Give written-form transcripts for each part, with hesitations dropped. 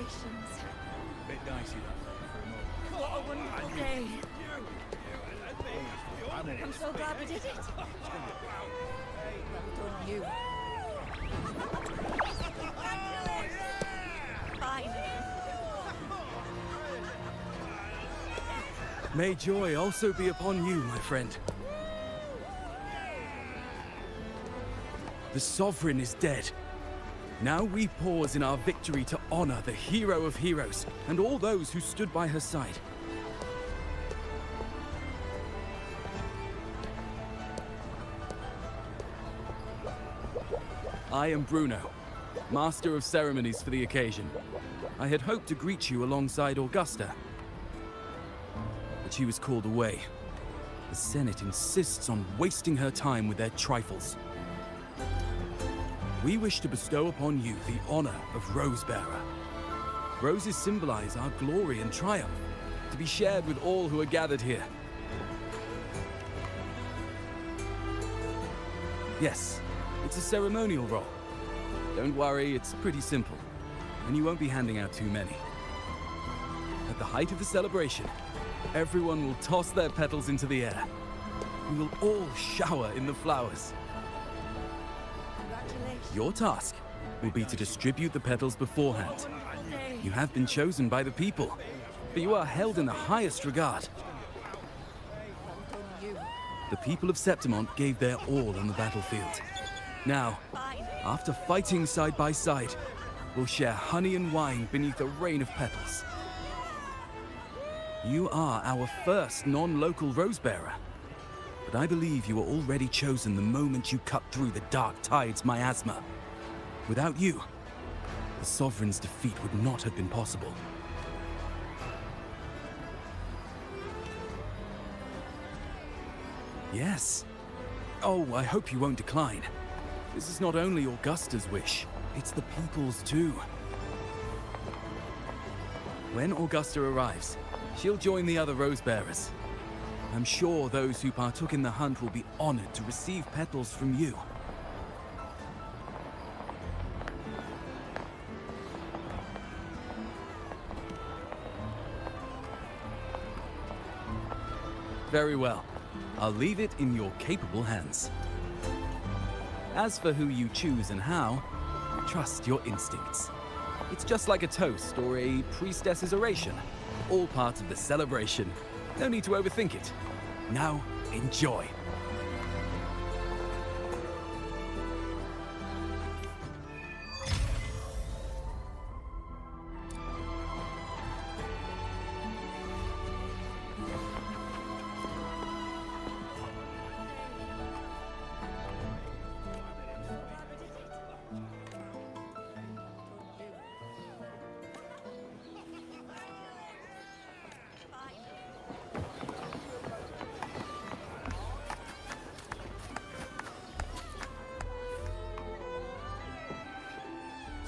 Congratulations. Bit dicey that way for a moment. What a wonderful day. I'm so glad we did it. Well done, you. Finally. May joy also be upon you, my friend. The Sovereign is dead. Now we pause in our victory to honor the hero of heroes and all those who stood by her side. I am Bruno, Master of Ceremonies for the occasion. I had hoped to greet you alongside Augusta, but she was called away. The Senate insists on wasting her time with their trifles. We wish to bestow upon you the honor of Rosebearer. Roses symbolize our glory and triumph, to be shared with all who are gathered here. Yes, it's a ceremonial role. Don't worry, it's pretty simple, and you won't be handing out too many. At the height of the celebration, everyone will toss their petals into the air. We will all shower in the flowers. Congratulations. Your task will be to distribute the petals beforehand. You have been chosen by the people, but you are held in the highest regard. Well done, you. The people of Septimont gave their all on the battlefield. Now, after fighting side by side, we'll share honey and wine beneath a rain of petals. You are our first non-local Rosebearer, but I believe you were already chosen the moment you cut through the Dark Tide's miasma. Without you, the Sovereign's defeat would not have been possible. Yes. Oh, I hope you won't decline. This is not only Augusta's wish, it's the people's too. When Augusta arrives, she'll join the other Rosebearers. I'm sure those who partook in the hunt will be honored to receive petals from you. Very well. I'll leave it in your capable hands. As for who you choose and how, trust your instincts. It's just like a toast or a priestess's oration, all part of the celebration. No need to overthink it. Now, enjoy.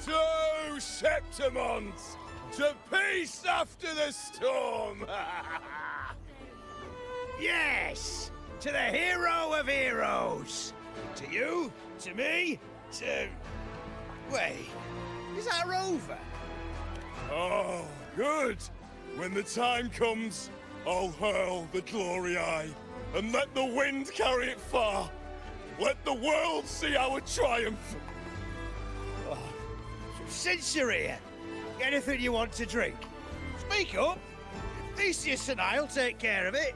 To Septimont! To peace after the storm! Yes! To the hero of heroes! To you, to me, to... Wait, is that a rover? Oh, good! When the time comes, I'll hurl the glory eye and let the wind carry it far. Let the world see our triumph! Since you're here, anything you want to drink? Speak up! Theseus and I'll take care of it.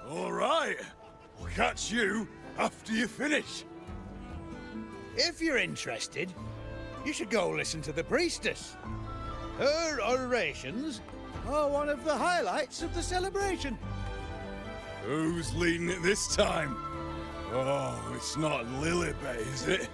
All right, we'll catch you after you finish. If you're interested, you should go listen to the priestess. Her orations are one of the highlights of the celebration. Who's leading it this time? Oh, it's not Lilibet, is it?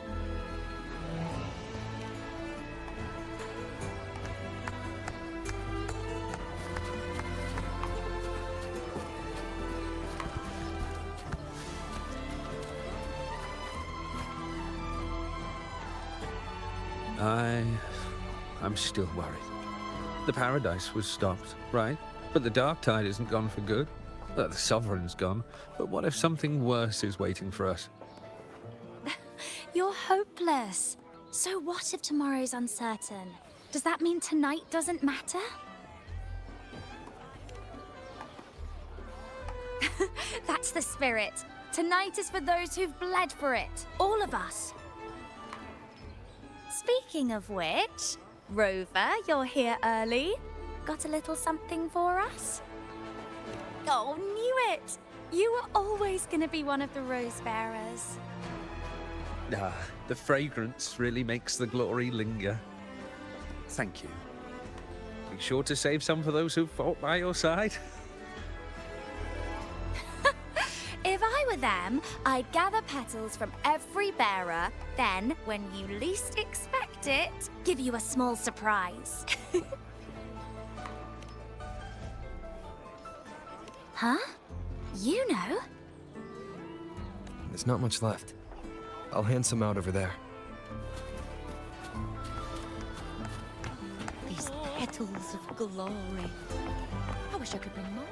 I'm still worried. The Paradise was stopped, right? But the Dark Tide isn't gone for good. The Sovereign's gone. But what if something worse is waiting for us? You're hopeless. So what if tomorrow's uncertain? Does that mean tonight doesn't matter? That's the spirit. Tonight is for those who've bled for it. All of us. Speaking of which, Rover, you're here early. Got a little something for us? Oh, knew it! You were always gonna be one of the rose bearers. Ah, the fragrance really makes the glory linger. Thank you. Be sure to save some for those who fought by your side. If I were them, I'd gather petals from every bearer, then, when you least expect it, give you a small surprise. Huh? You know? There's not much left. I'll hand some out over there. These petals of glory. I wish I could bring more.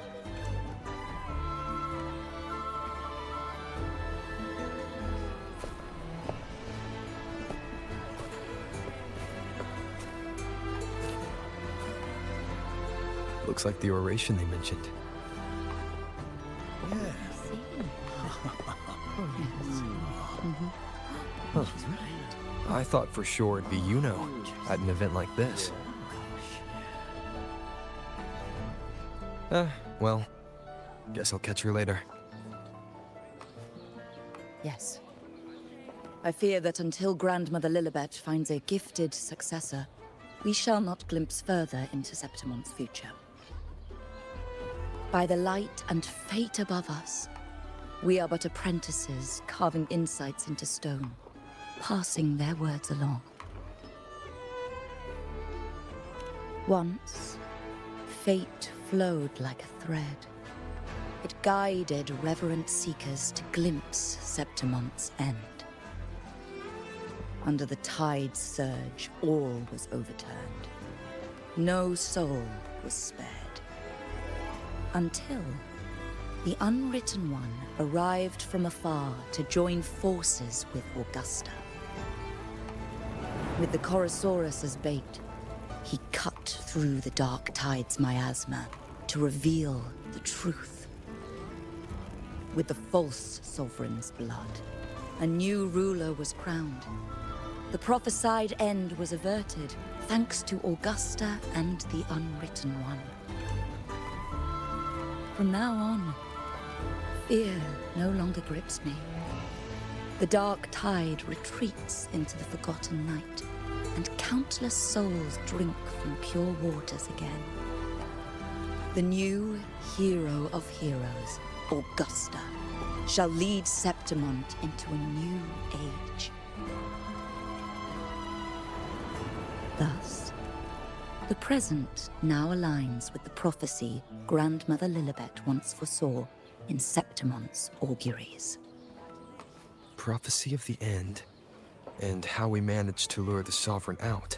Looks like the oration they mentioned. Huh. I thought for sure it'd be at an event like this. Well, guess I'll catch her later. Yes. I fear that until Grandmother Lilibet finds a gifted successor, we shall not glimpse further into Septimon's future. By the light and fate above us, we are but apprentices carving insights into stone, passing their words along. Once, fate flowed like a thread. It guided reverent seekers to glimpse Septimon's end. Under the tide's surge, all was overturned. No soul was spared. Until the Unwritten One arrived from afar to join forces with Augusta. With the Chorosaurus as bait, he cut through the dark tide's miasma to reveal the truth. With the false sovereign's blood, a new ruler was crowned. The prophesied end was averted, thanks to Augusta and the Unwritten One. From now on, fear no longer grips me. The dark tide retreats into the forgotten night, and countless souls drink from pure waters again. The new hero of heroes, Augusta, shall lead Septimon into a new age. Thus, the present now aligns with the prophecy Grandmother Lilibet once foresaw in Septimon's auguries. Prophecy of the end, and how we managed to lure the Sovereign out.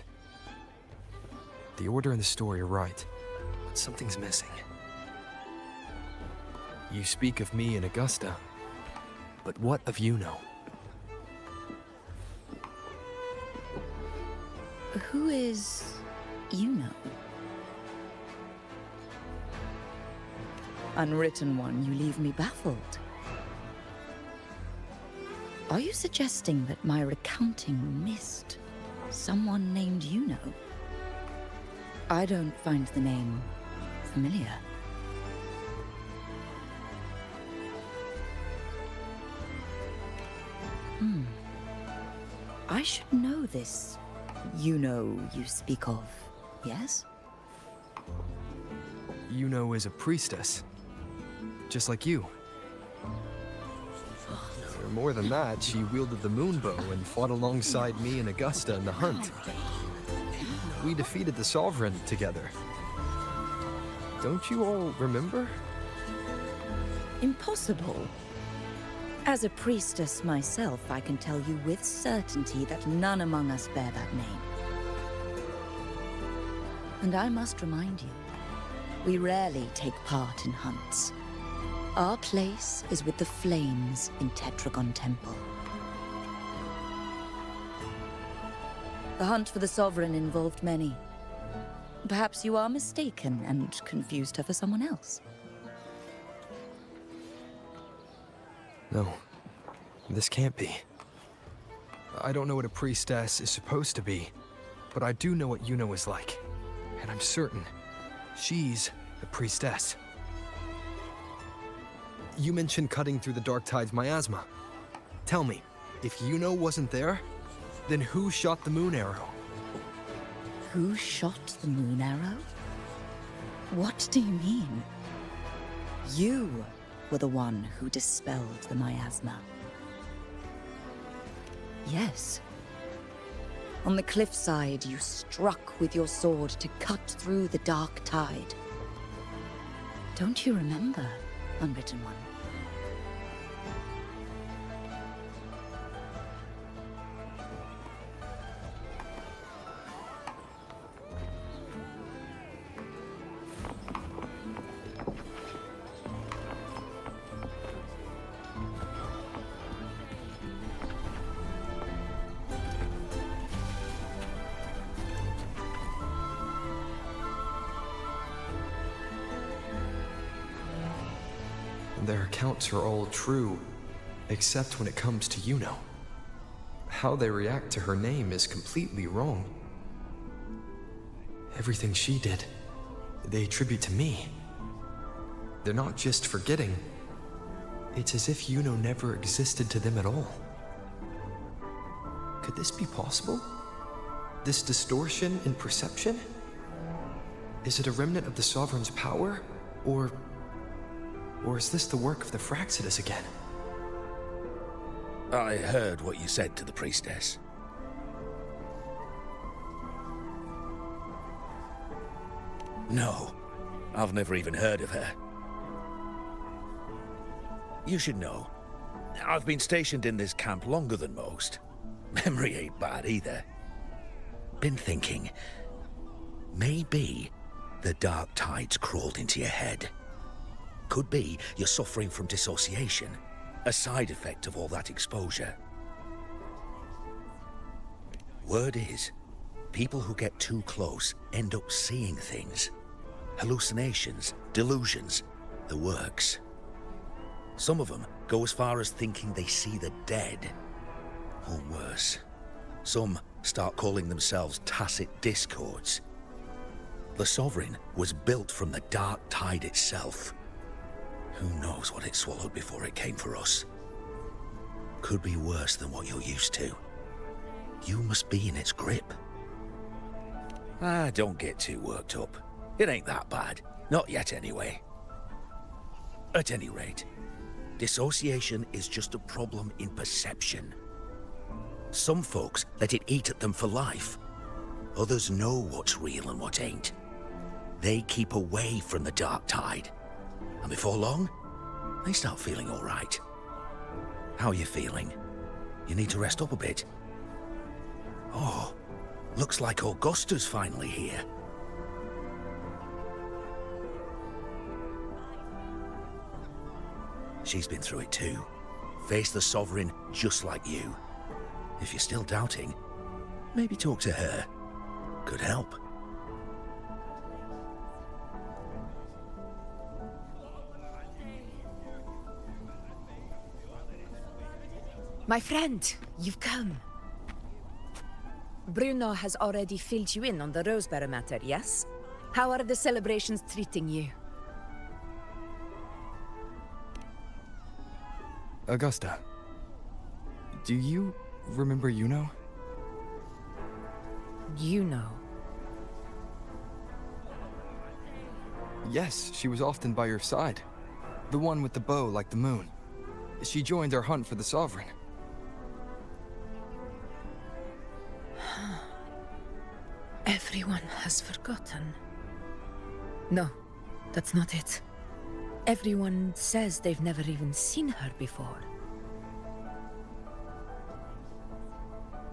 The order and the story are right, but something's missing. You speak of me and Augusta, but what of Yuno? Who is Yuno? Unwritten One, you leave me baffled. Are you suggesting that my recounting missed someone named Yuno? I don't find the name familiar. I should know this Yuno you speak of, yes? Yuno is a priestess, just like you. Or more than that, she wielded the moonbow and fought alongside me and Augusta in the hunt. We defeated the Sovereign together. Don't you all remember? Impossible. As a priestess myself, I can tell you with certainty that none among us bear that name. And I must remind you, we rarely take part in hunts. Our place is with the flames in Tetragon Temple. The hunt for the Sovereign involved many. Perhaps you are mistaken and confused her for someone else. No, this can't be. I don't know what a priestess is supposed to be, but I do know what Yuno is like. And I'm certain she's the priestess. You mentioned cutting through the Dark Tide's miasma. Tell me, if Yuno wasn't there, then who shot the moon arrow? Who shot the moon arrow? What do you mean? You were the one who dispelled the miasma. Yes. On the cliffside, you struck with your sword to cut through the Dark Tide. Don't you remember, Unwritten One? Their accounts are all true, except when it comes to Yuno. How they react to her name is completely wrong. Everything she did, they attribute to me. They're not just forgetting. It's as if Yuno never existed to them at all. Could this be possible? This distortion in perception? Is it a remnant of the Sovereign's power, or is this the work of the Fraxidus again? I heard what you said to the priestess. No, I've never even heard of her. You should know, I've been stationed in this camp longer than most. Memory ain't bad either. Been thinking, maybe the Dark Tide's crawled into your head. Could be you're suffering from dissociation, a side effect of all that exposure. Word is, people who get too close end up seeing things. Hallucinations, delusions, the works. Some of them go as far as thinking they see the dead. Or worse, some start calling themselves tacit discords. The Sovereign was built from the Dark Tide itself. Who knows what it swallowed before it came for us? Could be worse than what you're used to. You must be in its grip. Don't get too worked up. It ain't that bad. Not yet, anyway. At any rate, dissociation is just a problem in perception. Some folks let it eat at them for life. Others know what's real and what ain't. They keep away from the Dark Tide. And before long, they start feeling all right. How are you feeling? You need to rest up a bit. Oh, looks like Augusta's finally here. She's been through it too. Faced the Sovereign just like you. If you're still doubting, maybe talk to her. Could help. My friend, you've come. Bruno has already filled you in on the Rosebearer matter, yes? How are the celebrations treating you? Augusta, do you remember Yuno? You know. Yes, she was often by your side. The one with the bow like the moon. She joined our hunt for the Sovereign. Everyone has forgotten. No, that's not it. Everyone says they've never even seen her before.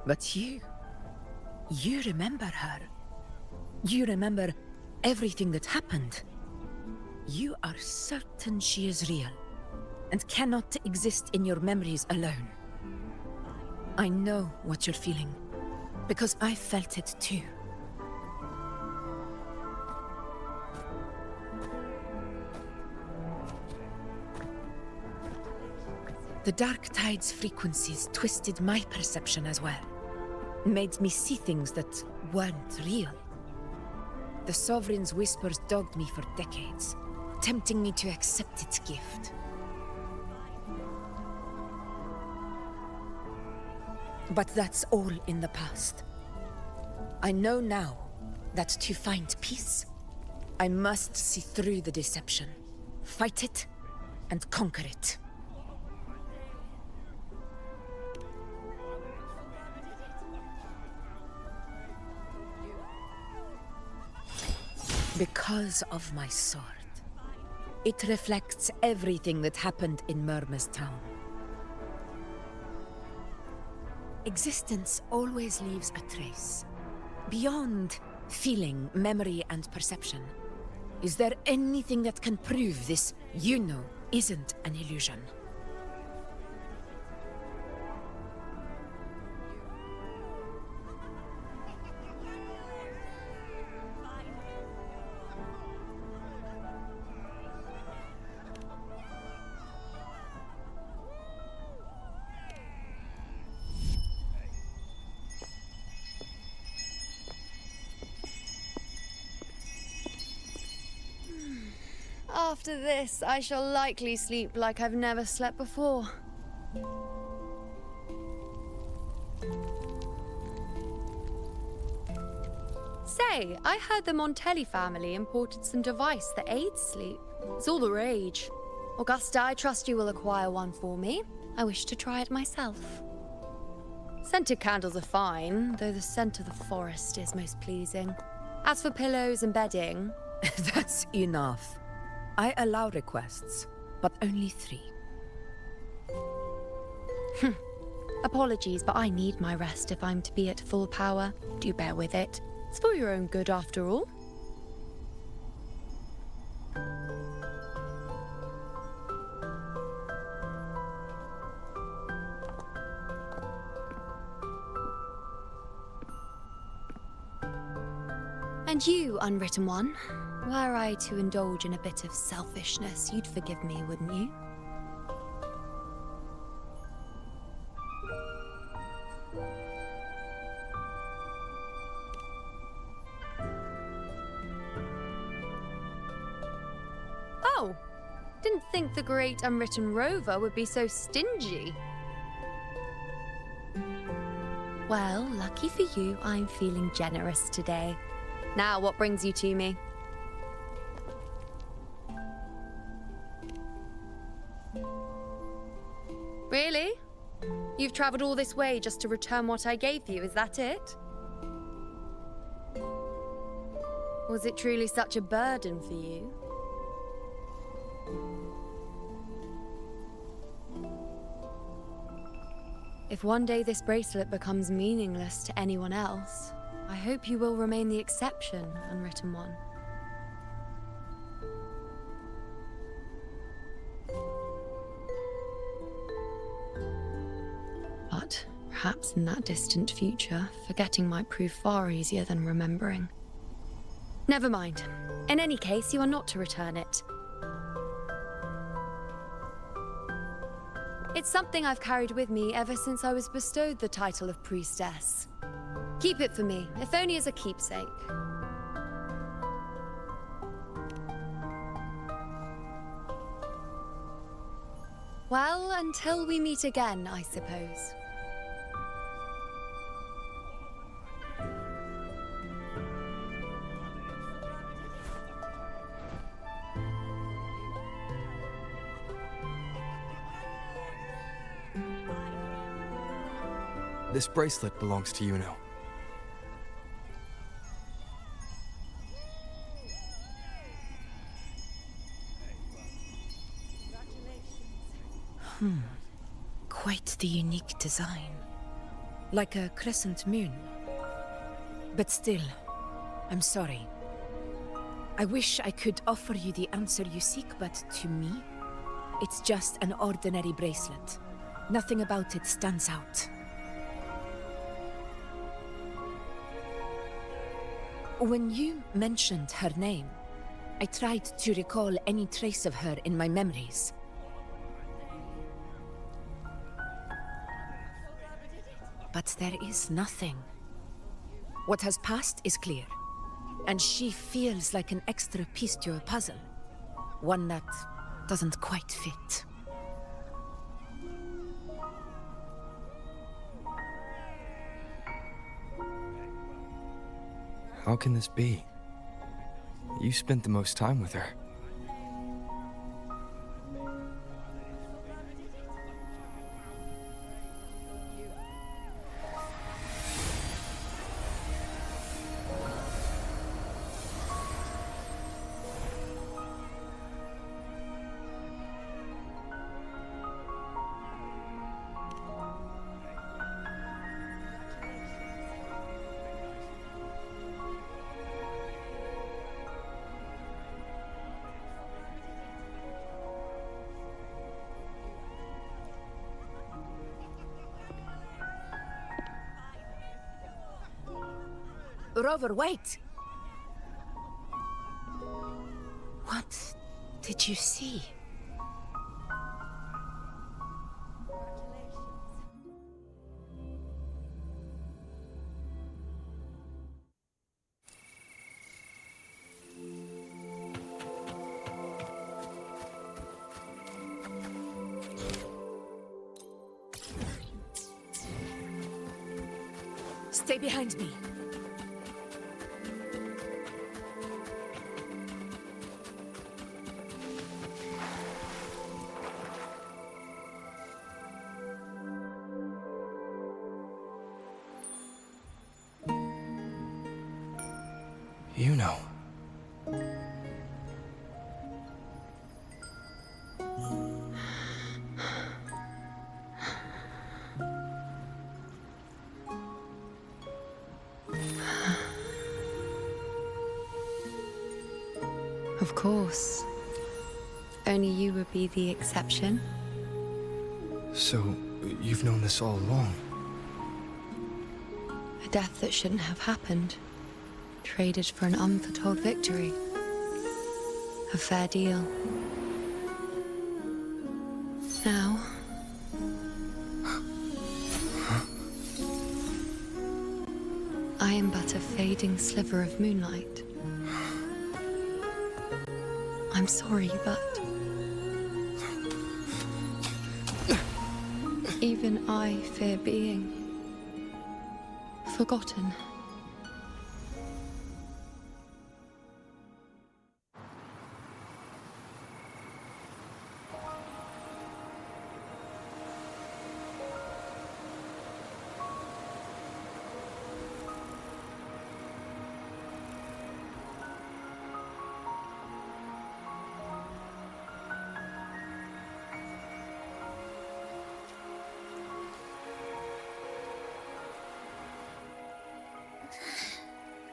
But you remember her. You remember everything that happened. You are certain she is real, and cannot exist in your memories alone. I know what you're feeling. because I felt it too. The Dark Tide's frequencies twisted my perception as well, made me see things that weren't real. The Sovereign's whispers dogged me for decades, tempting me to accept its gift. But that's all in the past. I know now that to find peace, I must see through the deception, fight it, and conquer it. Because of my sword. It reflects everything that happened in Murma's town. Existence always leaves a trace. Beyond feeling, memory, and perception. Is there anything that can prove this, isn't an illusion? After this, I shall likely sleep like I've never slept before. Say, I heard the Montelli family imported some device that aids sleep. It's all the rage. Augusta, I trust you will acquire one for me. I wish to try it myself. Scented candles are fine, though the scent of the forest is most pleasing. As for pillows and bedding... That's enough. I allow requests, but only 3. Apologies, but I need my rest if I'm to be at full power. Do bear with it. It's for your own good, after all. And you, Unwritten One, were I to indulge in a bit of selfishness, you'd forgive me, wouldn't you? Oh, didn't think the great Unwritten Rover would be so stingy. Well, lucky for you, I'm feeling generous today. Now, what brings you to me? Really? You've traveled all this way just to return what I gave you, is that it? Was it truly such a burden for you? If one day this bracelet becomes meaningless to anyone else, I hope you will remain the exception, Unwritten One. But perhaps in that distant future, forgetting might prove far easier than remembering. Never mind. In any case, you are not to return it. It's something I've carried with me ever since I was bestowed the title of priestess. Keep it for me, if only as a keepsake. Well, until we meet again, I suppose. This bracelet belongs to Yuno. Quite the unique design. Like a crescent moon. But still, I'm sorry. I wish I could offer you the answer you seek, but to me, it's just an ordinary bracelet. Nothing about it stands out. When you mentioned her name, I tried to recall any trace of her in my memories. But there is nothing. What has passed is clear, and she feels like an extra piece to a puzzle. One that doesn't quite fit. How can this be? You spent the most time with her. Rover, wait! What did you see? Stay behind me. You know. Of course. Only you would be the exception. So, you've known this all along? A death that shouldn't have happened. Traded for an unforetold victory. A fair deal. Now... I am but a fading sliver of moonlight. I'm sorry, but... even I fear being... forgotten.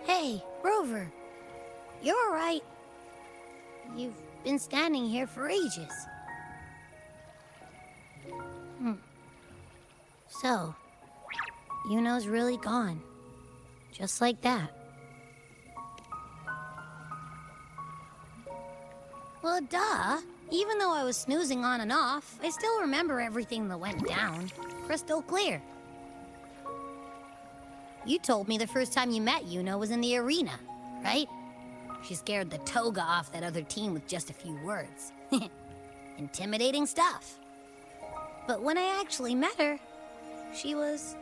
Hey, Rover. You're all right. You've been standing here for ages. So, Yuno's really gone. Just like that. Well, duh. Even though I was snoozing on and off, I still remember everything that went down. Crystal clear. You told me the first time you met Yuno was in the arena, right? She scared the toga off that other team with just a few words. Intimidating stuff. But when I actually met her, she was...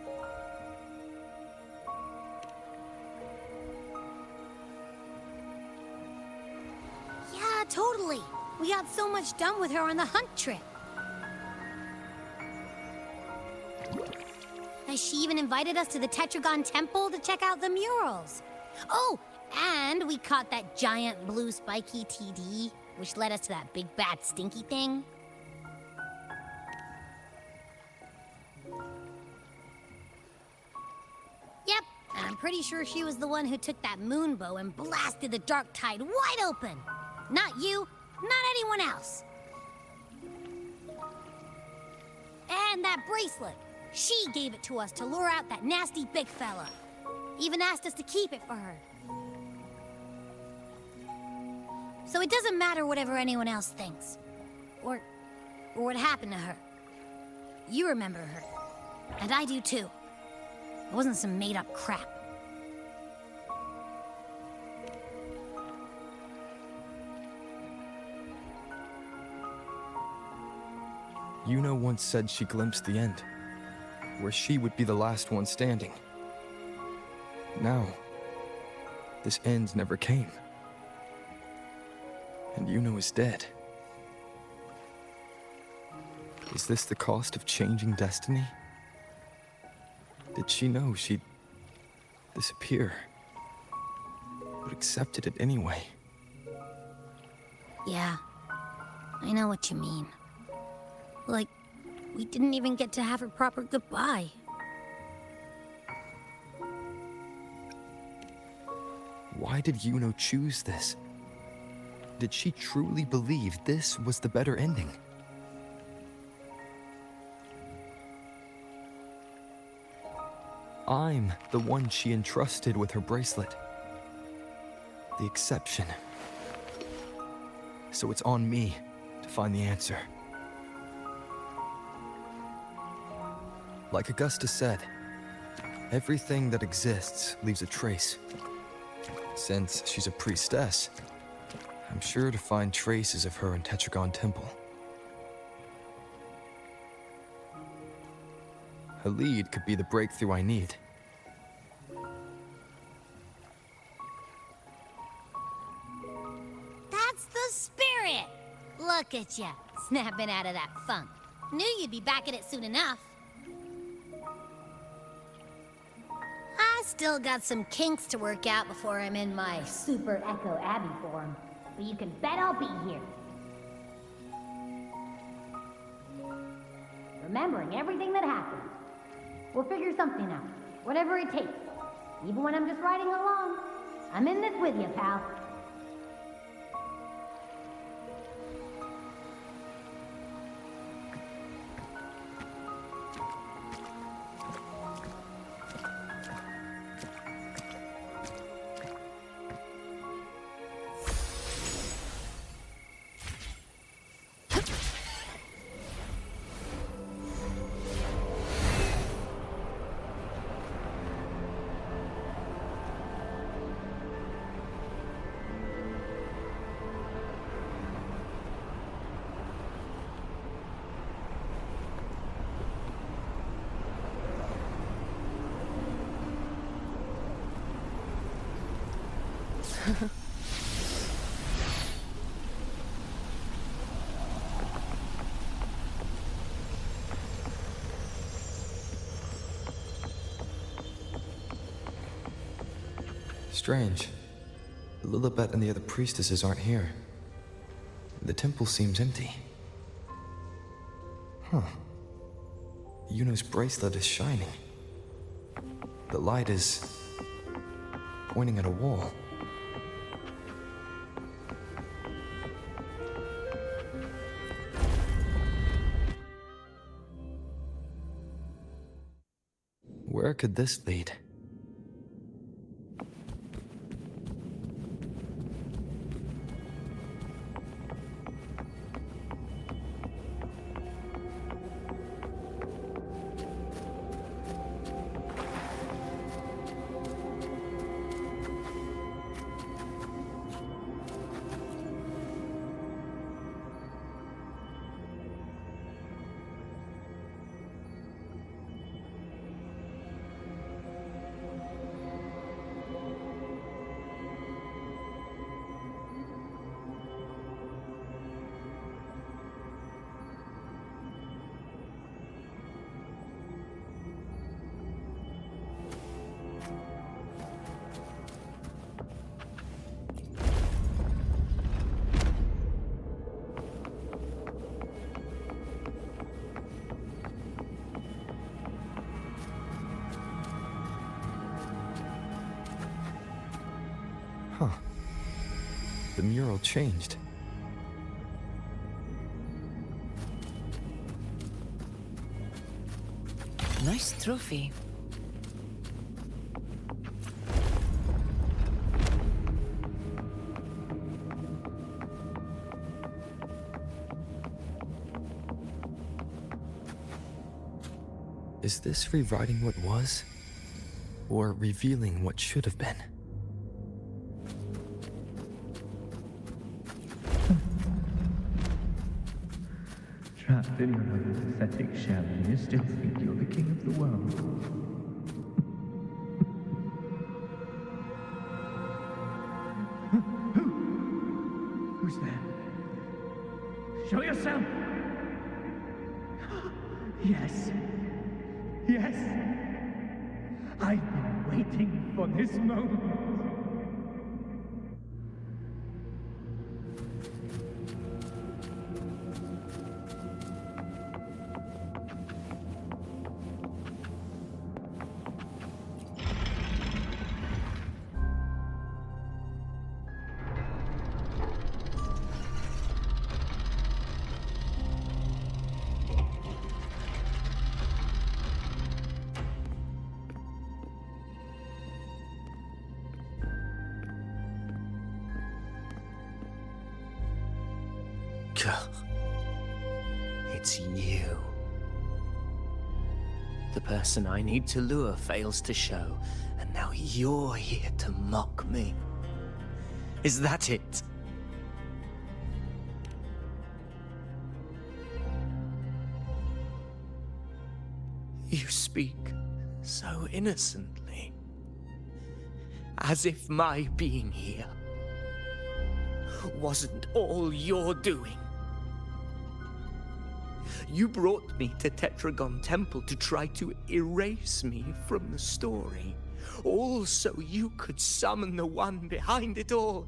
yeah, totally. We got so much done with her on the hunt trip. She even invited us to the Tetragon Temple to check out the murals. Oh, and we caught that giant blue spiky TD, which led us to that big bad stinky thing. Yep, and I'm pretty sure she was the one who took that moon bow and blasted the dark tide wide open. Not you, not anyone else. And that bracelet. She gave it to us to lure out that nasty big fella. Even asked us to keep it for her. So it doesn't matter whatever anyone else thinks. Or what happened to her. You remember her. And I do too. It wasn't some made-up crap. Yuno once said she glimpsed the end, where she would be the last one standing. Now, this end never came. And Yuno is dead. Is this the cost of changing destiny? Did she know she'd disappear, but accepted it anyway? Yeah, I know what you mean. Like, we didn't even get to have a proper goodbye. Why did Yuno choose this? Did she truly believe this was the better ending? I'm the one she entrusted with her bracelet. The exception. So it's on me to find the answer. Like Augusta said, everything that exists leaves a trace. Since she's a priestess, I'm sure to find traces of her in Tetragon Temple. Her lead could be the breakthrough I need. That's the spirit! Look at ya, snapping out of that funk. Knew you'd be back at it soon enough. I still got some kinks to work out before I'm in my Super Echo Abbey form, but you can bet I'll be here. Remembering everything that happened. We'll figure something out, whatever it takes. Even when I'm just riding along. I'm in this with you, pal. Strange. Lilibet and the other priestesses aren't here. The temple seems empty. Huh. Yuno's bracelet is shining. The light is pointing at a wall. Where could this lead? Huh. The mural changed. Nice trophy. Is this rewriting what was? Or revealing what should have been? Trapped in your own pathetic shell, and you still think you're the king of the world. Who's there? Show yourself! Yes. Yes. I've been waiting for this moment. It's you. The person I need to lure fails to show, and now you're here to mock me. Is that it? You speak so innocently, as if my being here wasn't all you're doing. You brought me to Tetragon Temple to try to erase me from the story, all so you could summon the one behind it all.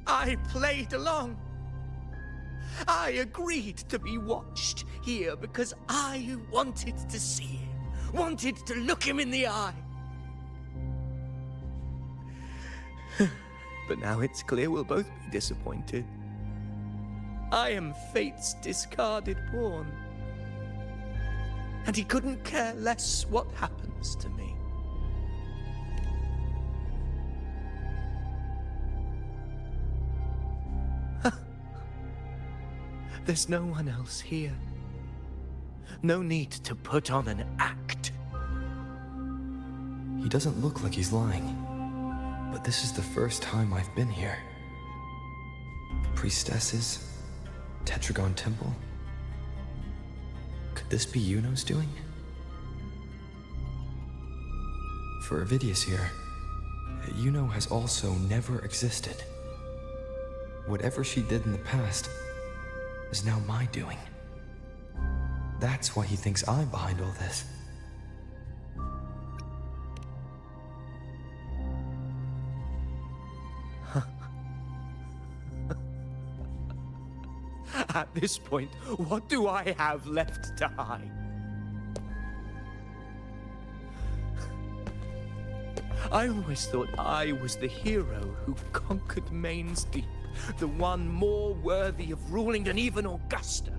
I played along. I agreed to be watched here because I wanted to see him, wanted to look him in the eye. But now it's clear we'll both be disappointed. I am fate's discarded pawn. And he couldn't care less what happens to me. There's no one else here. No need to put on an act. He doesn't look like he's lying. But this is the first time I've been here. Priestesses, Tetragon Temple. Could this be Yuno's doing? For Avidius here, Yuno has also never existed. Whatever she did in the past is now my doing. That's why he thinks I'm behind all this. At this point, what do I have left to hide? I always thought I was the hero who conquered Main's Deep, the one more worthy of ruling than even Augusta.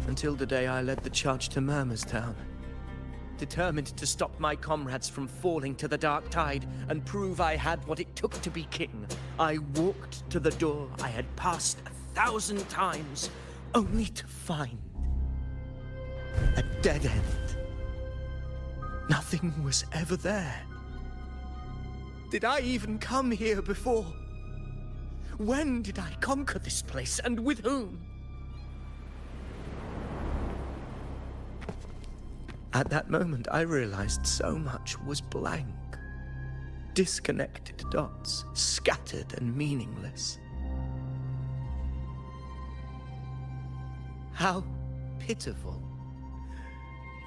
Until the day I led the charge to Murmur's Town. Determined to stop my comrades from falling to the dark tide and prove I had what it took to be king, I walked to the door I had passed 1,000 times, only to find a dead end. Nothing was ever there. Did I even come here before? When did I conquer this place, and with whom? At that moment, I realized so much was blank. Disconnected dots, scattered and meaningless. How pitiful.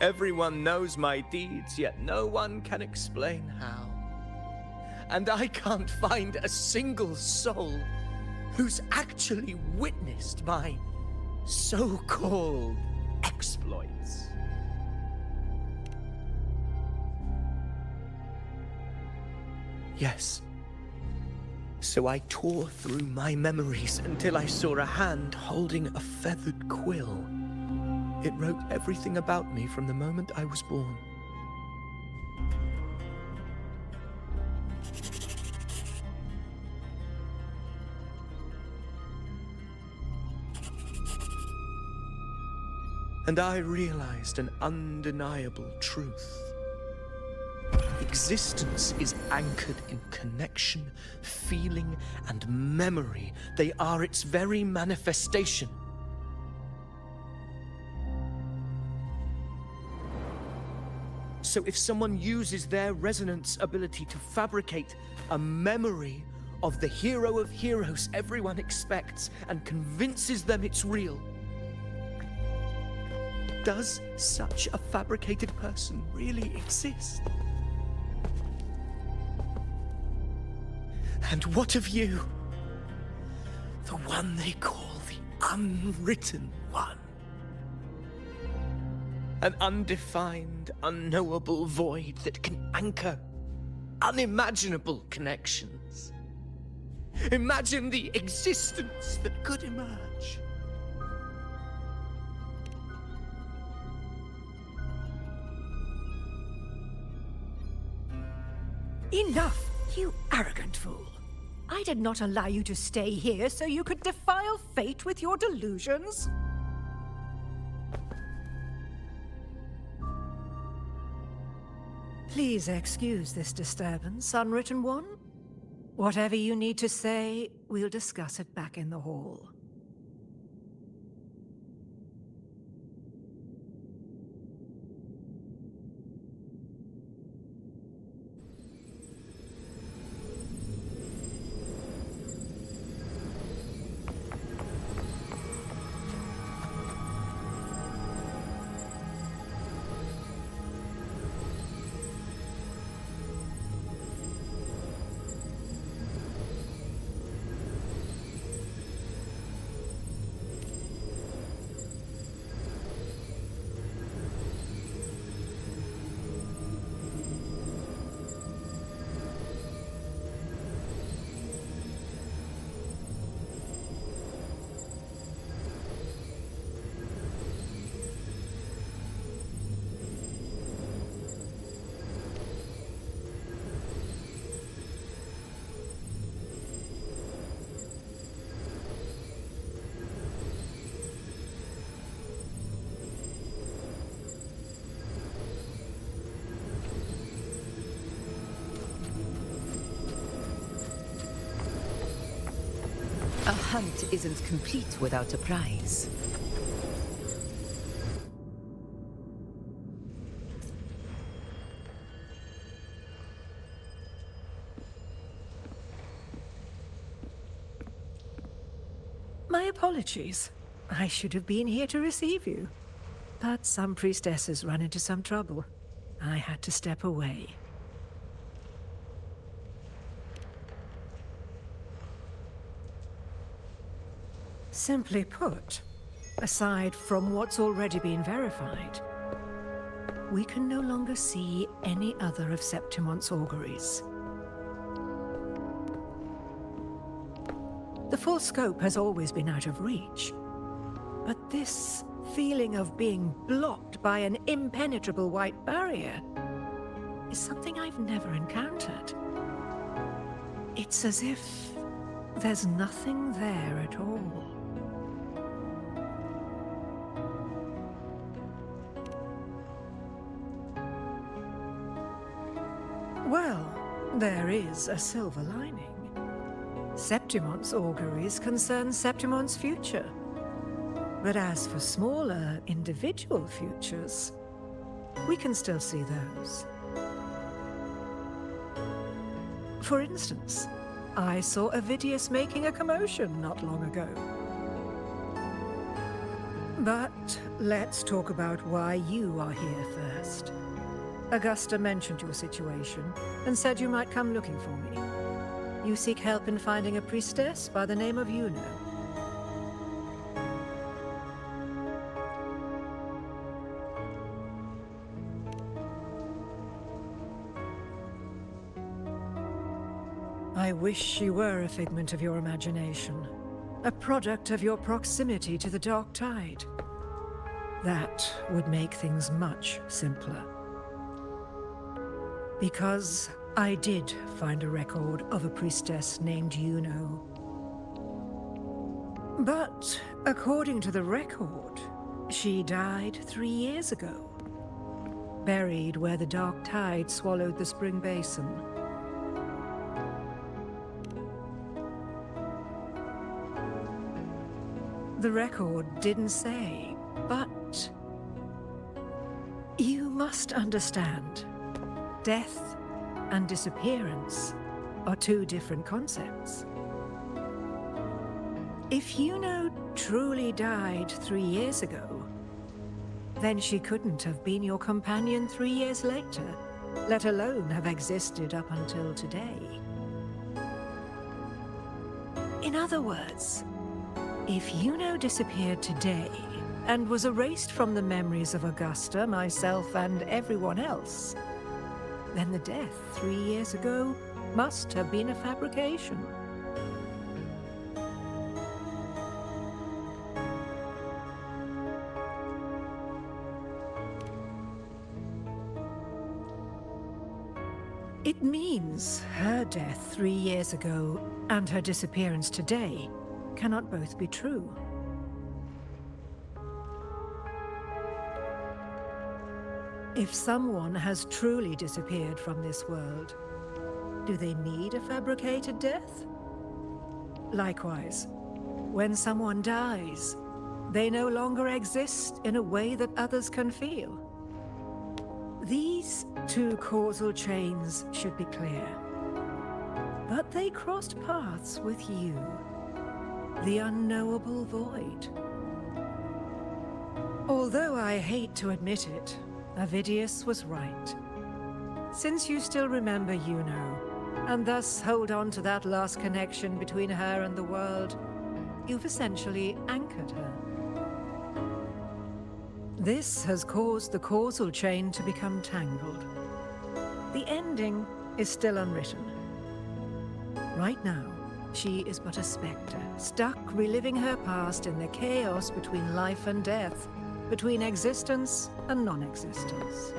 Everyone knows my deeds, yet no one can explain how. And I can't find a single soul who's actually witnessed my so-called exploits. Yes. So I tore through my memories until I saw a hand holding a feathered quill. It wrote everything about me from the moment I was born. And I realized an undeniable truth. Existence is anchored in connection, feeling, and memory. They are its very manifestation. So if someone uses their resonance ability to fabricate a memory of the hero of heroes everyone expects and convinces them it's real, does such a fabricated person really exist? And what of you? The one they call the Unwritten One. An undefined, unknowable void that can anchor unimaginable connections. Imagine the existence that could emerge. Enough, you arrogant fool. I did not allow you to stay here so you could defile fate with your delusions. Please excuse this disturbance, Unwritten One. Whatever you need to say, we'll discuss it back in the hall. A hunt isn't complete without a prize. My apologies. I should have been here to receive you. But some priestesses run into some trouble. I had to step away. Simply put, aside from what's already been verified, we can no longer see any other of Septimon's auguries. The full scope has always been out of reach, but this feeling of being blocked by an impenetrable white barrier is something I've never encountered. It's as if there's nothing there at all. Well, there is a silver lining. Septimon's auguries concern Septimon's future. But as for smaller, individual futures, we can still see those. For instance, I saw Avidius making a commotion not long ago. But let's talk about why you are here first. Augusta mentioned your situation and said you might come looking for me. You seek help in finding a priestess by the name of Yuno. I wish she were a figment of your imagination, a product of your proximity to the Dark Tide. That would make things much simpler. Because I did find a record of a priestess named Yuno. But according to the record, She died 3 years ago, buried where the dark tide swallowed the spring basin. The record didn't say, but you must understand, death and disappearance are two different concepts. If Yuno truly died 3 years ago, then she couldn't have been your companion 3 years later, let alone have existed up until today. In other words, if Yuno disappeared today and was erased from the memories of Augusta, myself, and everyone else, then the death 3 years ago must have been a fabrication. It means her death 3 years ago and her disappearance today cannot both be true. If someone has truly disappeared from this world, do they need a fabricated death? Likewise, when someone dies, they no longer exist in a way that others can feel. These two causal chains should be clear. But they crossed paths with you, the unknowable void. Although I hate to admit it, Avidius was right. Since you still remember Yuno, and thus hold on to that last connection between her and the world, you've essentially anchored her. This has caused the causal chain to become tangled. The ending is still unwritten. Right now, she is but a spectre, stuck reliving her past in the chaos between life and death, between existence and non-existence.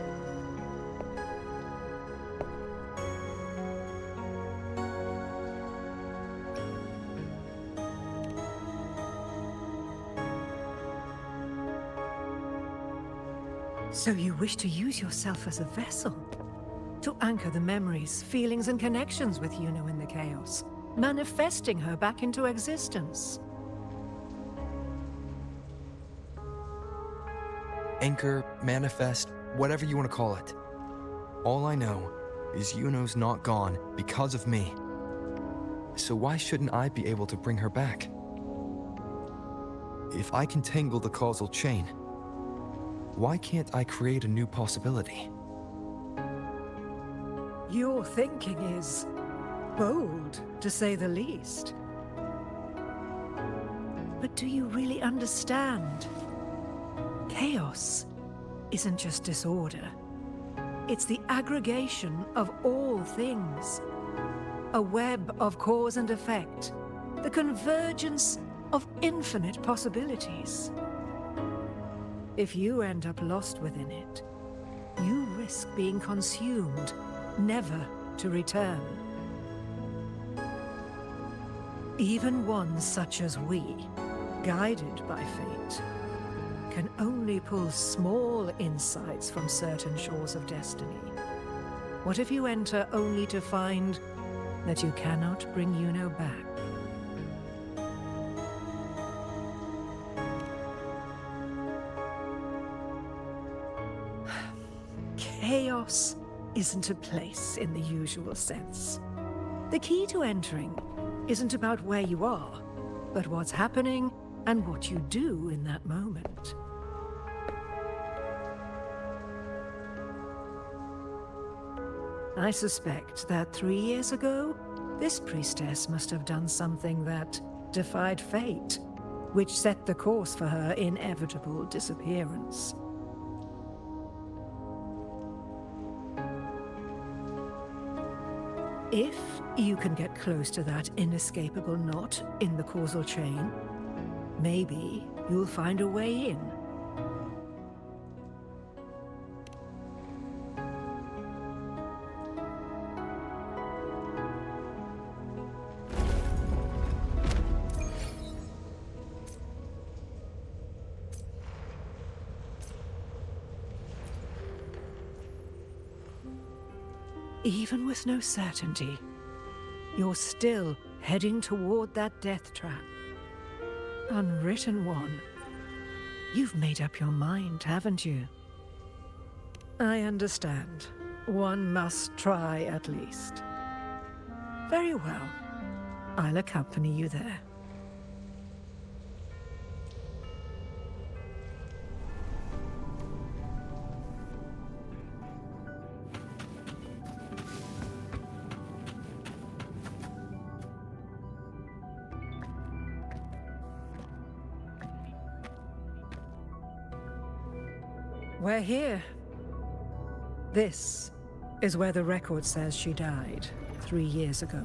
So you wish to use yourself as a vessel? To anchor the memories, feelings, and connections with Yuno in the chaos, manifesting her back into existence. Anchor, manifest, whatever you want to call it. All I know is Yuno's not gone because of me. So why shouldn't I be able to bring her back? If I can tangle the causal chain, why can't I create a new possibility? Your thinking is bold, to say the least. But do you really understand? Chaos isn't just disorder. It's the aggregation of all things. A web of cause and effect. The convergence of infinite possibilities. If you end up lost within it, you risk being consumed, never to return. Even ones such as we, guided by fate, can only pull small insights from certain shores of destiny. What if you enter only to find that you cannot bring Yuno back? Chaos isn't a place in the usual sense. The key to entering isn't about where you are, but what's happening and what you do in that moment. I suspect that 3 years ago, this priestess must have done something that defied fate, which set the course for her inevitable disappearance. If you can get close to that inescapable knot in the causal chain, maybe you'll find a way in. even with no certainty, you're still heading toward that death trap. Unwritten One. You've made up your mind, haven't you? I understand. One must try at least. Very well. I'll accompany you there. We're here. This is where the record says she died 3 years ago.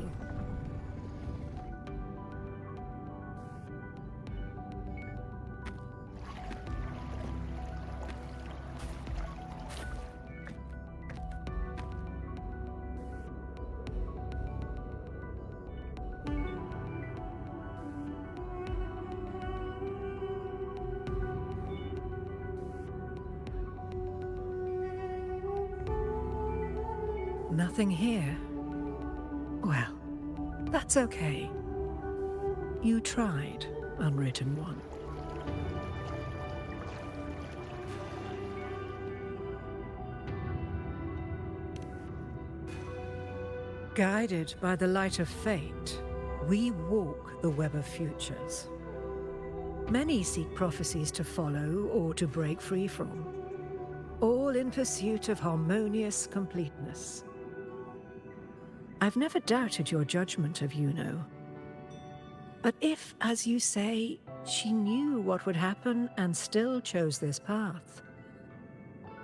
Nothing here. Well, that's okay. You tried, Unwritten One. Guided by the light of fate, we walk the web of futures. Many seek prophecies to follow or to break free from, all in pursuit of harmonious completeness. I've never doubted your judgment of Yuno. But if, as you say, she knew what would happen and still chose this path,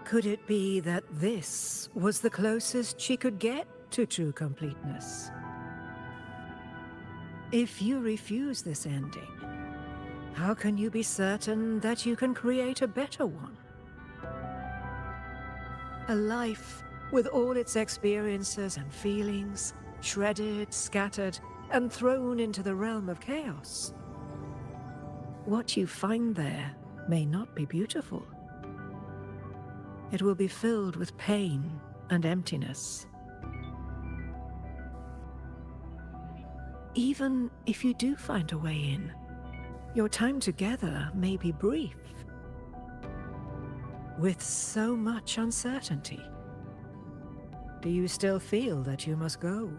could it be that this was the closest she could get to true completeness? If you refuse this ending, how can you be certain that you can create a better one? A life with all its experiences and feelings, shredded, scattered, and thrown into the realm of chaos. What you find there may not be beautiful. It will be filled with pain and emptiness. Even if you do find a way in, your time together may be brief, with so much uncertainty. Do you still feel that you must go?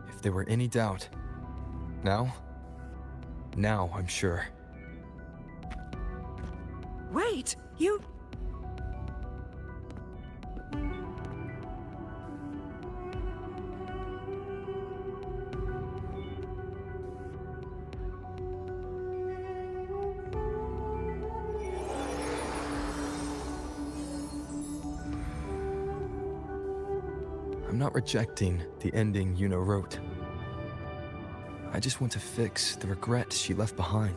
If there were any doubt, now I'm sure. Wait, you... I'm not rejecting the ending Yuno wrote. I just want to fix the regret she left behind.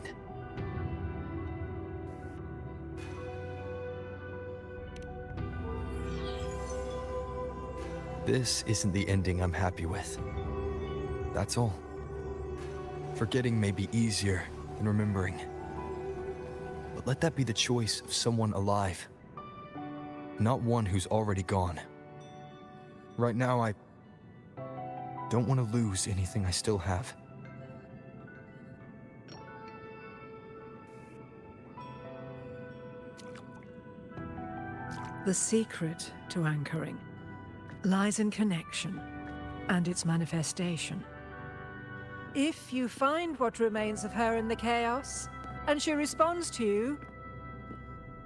This isn't the ending I'm happy with. That's all. Forgetting may be easier than remembering. But let that be the choice of someone alive, not one who's already gone. Right now, I don't want to lose anything I still have. The secret to anchoring lies in connection and its manifestation. If you find what remains of her in the chaos, and she responds to you,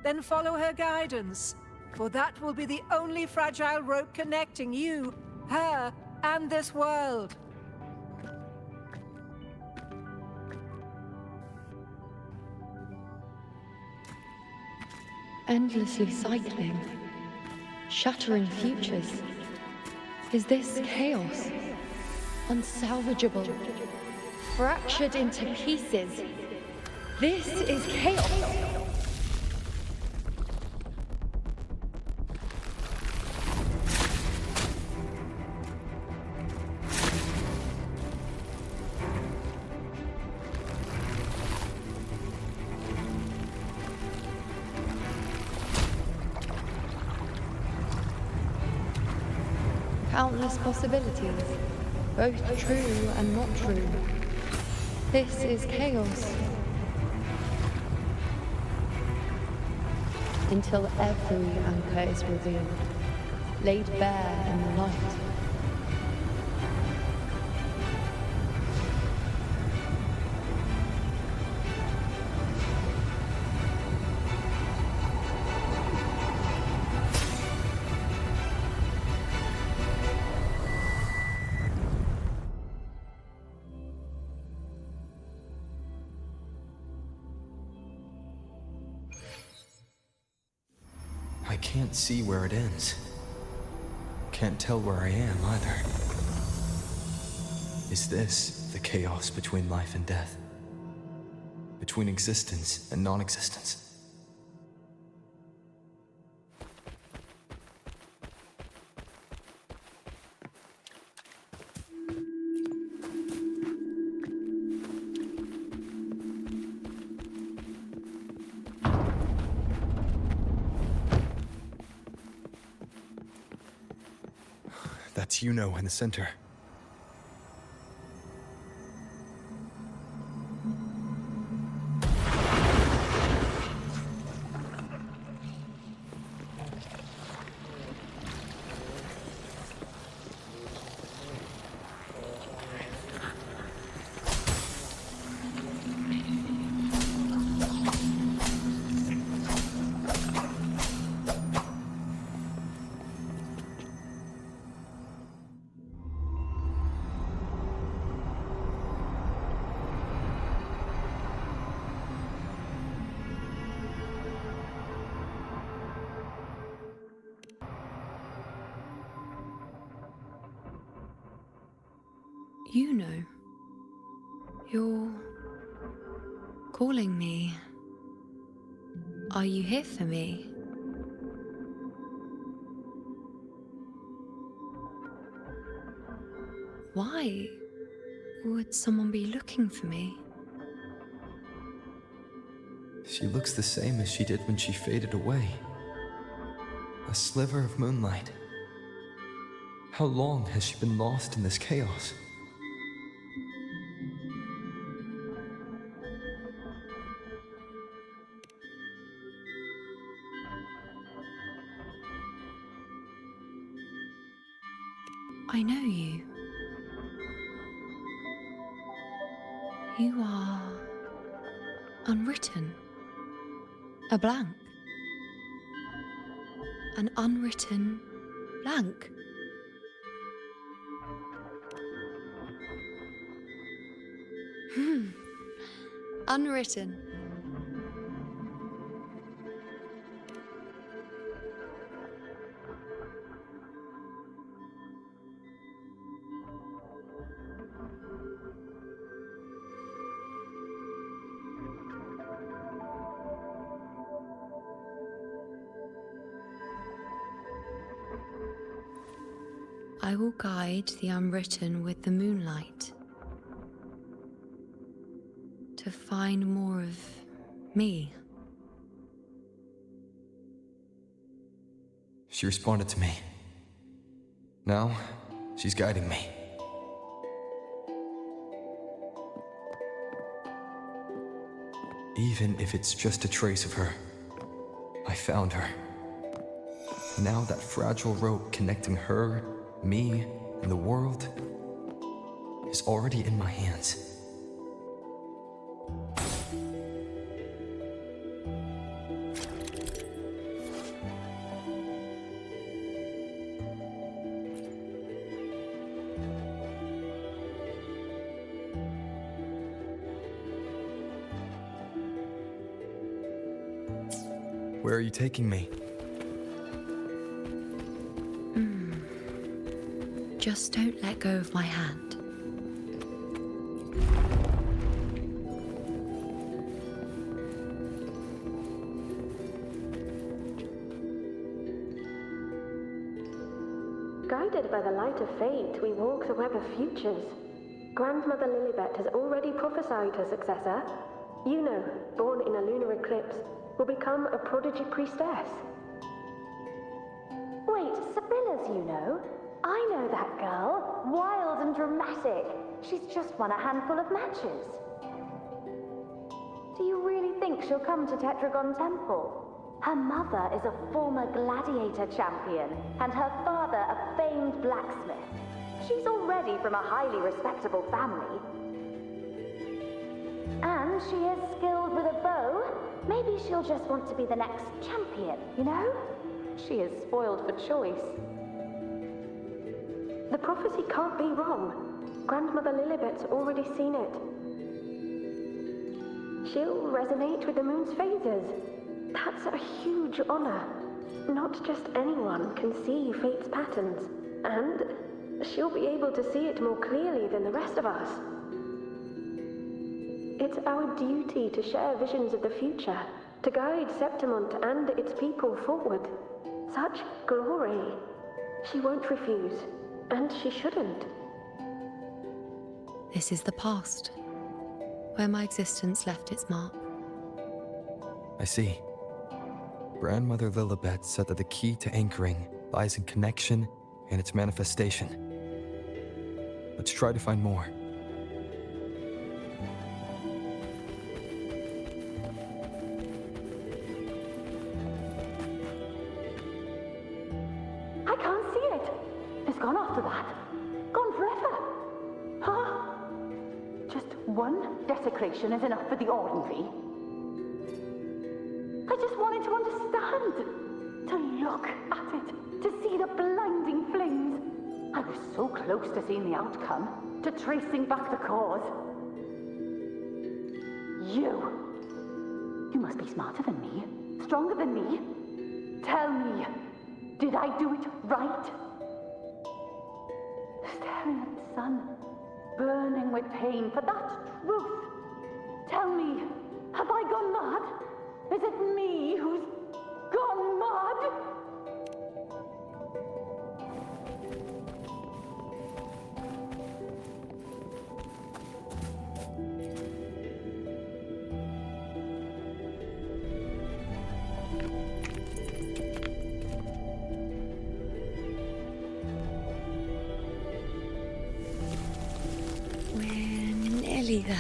then follow her guidance, for that will be the only fragile rope connecting you, her, and this world. Endlessly cycling, shattering futures. Is this chaos? Unsalvageable, fractured into pieces. This is chaos. Countless possibilities, both true and not true. This is chaos. Until every anchor is revealed, laid bare in the light. I can't see where it ends. Can't tell where I am either. Is this the chaos between life and death? Between existence and non-existence? That's in the center. You know, you're calling me. Are you here for me? Why would someone be looking for me? She looks the same as she did when she faded away. A sliver of moonlight. How long has she been lost in this chaos? I know you. You are unwritten. A blank. An unwritten blank. Unwritten. I will guide the unwritten with the moonlight to find more of me. She responded to me. Now, she's guiding me. Even if it's just a trace of her, I found her. Now that fragile rope connecting her, me, and the world is already in my hands. Where are you taking me? Just don't let go of my hand. Guided by the light of fate, we walk the web of futures. Grandmother Lilibet has already prophesied her successor. Yuno, born in a lunar eclipse, will become a prodigy priestess. Wait, Sibylla's Yuno? I know that girl. Wild and dramatic. She's just won a handful of matches. Do you really think she'll come to Tetragon Temple? Her mother is a former gladiator champion, and her father a famed blacksmith. She's already from a highly respectable family. And she is skilled with a bow. Maybe she'll just want to be the next champion, you know? She is spoiled for choice. The prophecy can't be wrong. Grandmother Lilibet's already seen it. She'll resonate with the moon's phases. That's a huge honor. Not just anyone can see fate's patterns, and she'll be able to see it more clearly than the rest of us. It's our duty to share visions of the future, to guide Septimont and its people forward. Such glory. She won't refuse, and she shouldn't. This is the past, where my existence left its mark. I see. Grandmother Lilibet said that the key to anchoring lies in connection and its manifestation. Let's try to find more. I can't see it. It's gone after that. Gone forever. Huh? Just one desecration is enough for the ordinary. I just wanted to understand. To look at it. To see the blinding flames. I was so close to seeing the outcome. To tracing back the cause. You must be smarter than me. Stronger than me. Tell me. Did I do it right? Staring at the sun, burning with pain for that truth. Tell me, have I gone mad? Is it me who's gone mad? We're nearly there.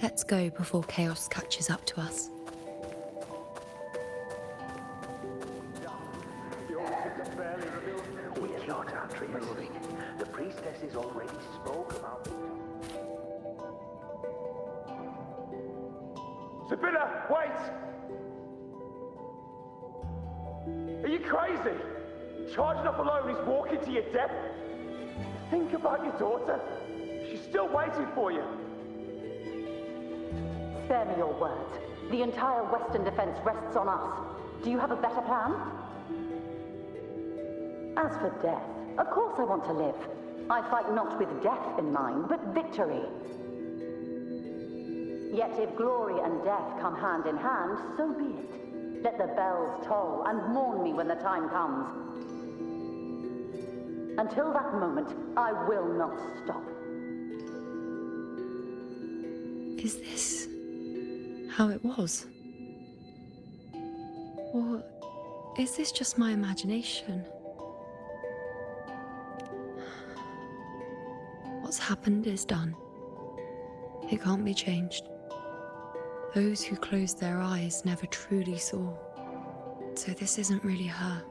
Let's go before chaos catches up to us. We cannot outreach moving. The priestesses already spoke about it. Sibylla, wait! Are you crazy? Charging up alone is walking to your death. Think about your daughter. She's still waiting for you. Spare me your words. The entire Western defense rests on us. Do you have a better plan? As for death, of course I want to live. I fight not with death in mind, but victory. Yet if glory and death come hand in hand, so be it. Let the bells toll and mourn me when the time comes. Until that moment, I will not stop. Is this how it was? Or is this just my imagination? What's happened is done. It can't be changed. Those who closed their eyes never truly saw. So this isn't really her.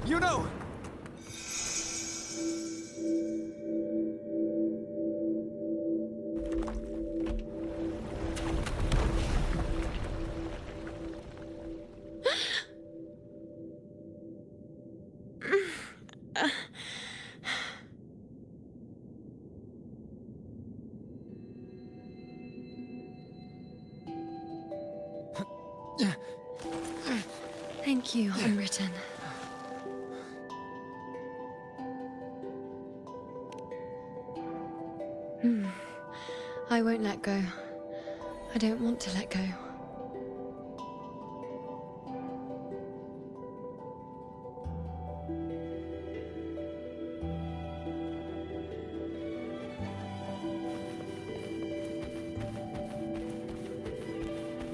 You know! Thank you, Unwritten. I won't let go. I don't want to let go.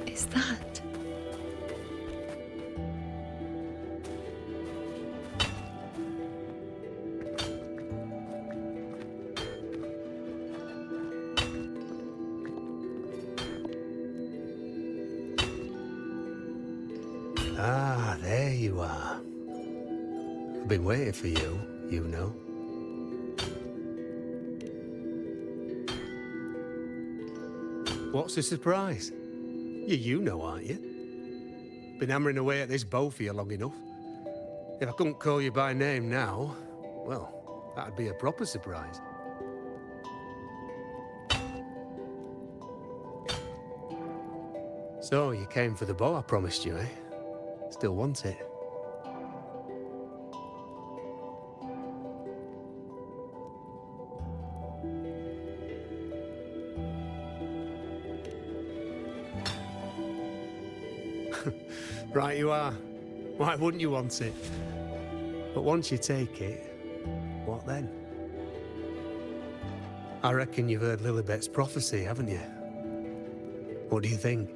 Is that? Ah, there you are. I've been waiting for you, you know. What's the surprise? You know, aren't you? Been hammering away at this bow for you long enough. If I couldn't call you by name now, well, that'd be a proper surprise. So, you came for the bow I promised you, eh? Still want it? Right you are. Why wouldn't you want it? But once you take it, what then? I reckon you've heard Lilibet's prophecy, haven't you? What do you think?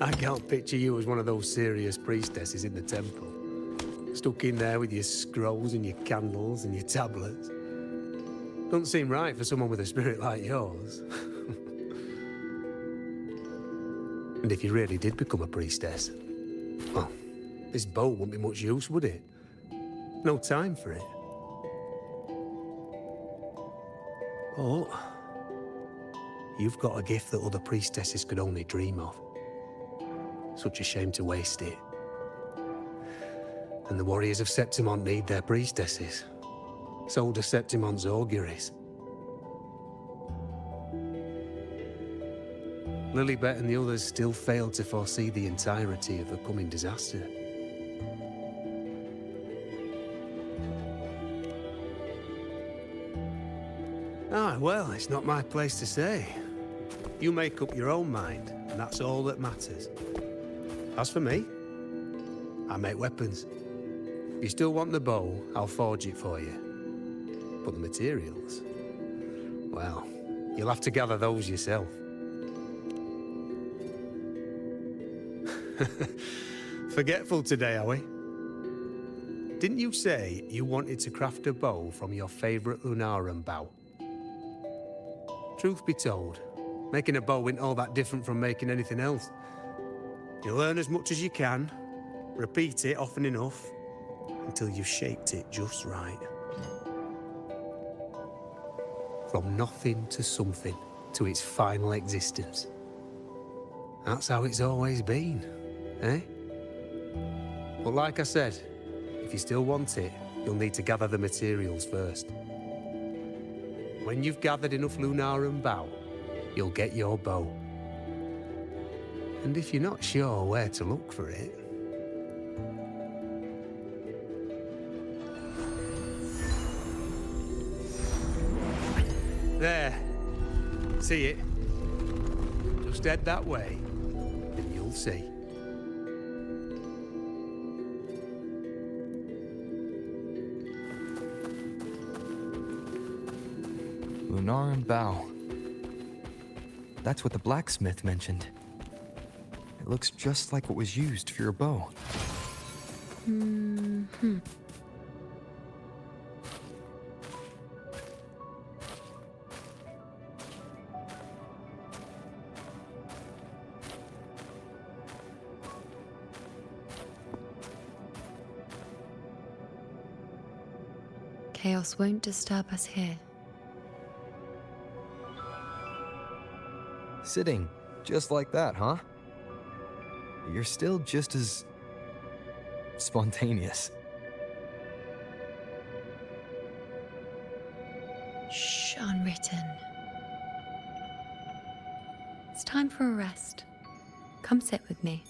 I can't picture you as one of those serious priestesses in the temple. Stuck in there with your scrolls and your candles and your tablets. Doesn't seem right for someone with a spirit like yours. And if you really did become a priestess, well, this bow wouldn't be much use, would it? No time for it. But you've got a gift that other priestesses could only dream of. Such a shame to waste it. And the warriors of Septimont need their priestesses. So do Septimont's auguries. Lilibet and the others still failed to foresee the entirety of the coming disaster. Ah, well, it's not my place to say. You make up your own mind, and that's all that matters. As for me, I make weapons. If you still want the bow, I'll forge it for you. But the materials, well, you'll have to gather those yourself. Forgetful today, are we? Didn't you say you wanted to craft a bow from your favorite Lunarum bow? Truth be told, making a bow isn't all that different from making anything else. You learn as much as you can, repeat it often enough, until you've shaped it just right. From nothing to something, to its final existence. That's how it's always been, eh? But like I said, if you still want it, you'll need to gather the materials first. When you've gathered enough Lunarum bow, you'll get your bow. And if you're not sure where to look for it... There. See it? Just head that way, and you'll see. Lunarum bow. That's what the blacksmith mentioned. It looks just like what was used for your bow. Chaos won't disturb us here. Sitting, just like that, huh? You're still just as... spontaneous. Shh, Unwritten. It's time for a rest. Come sit with me.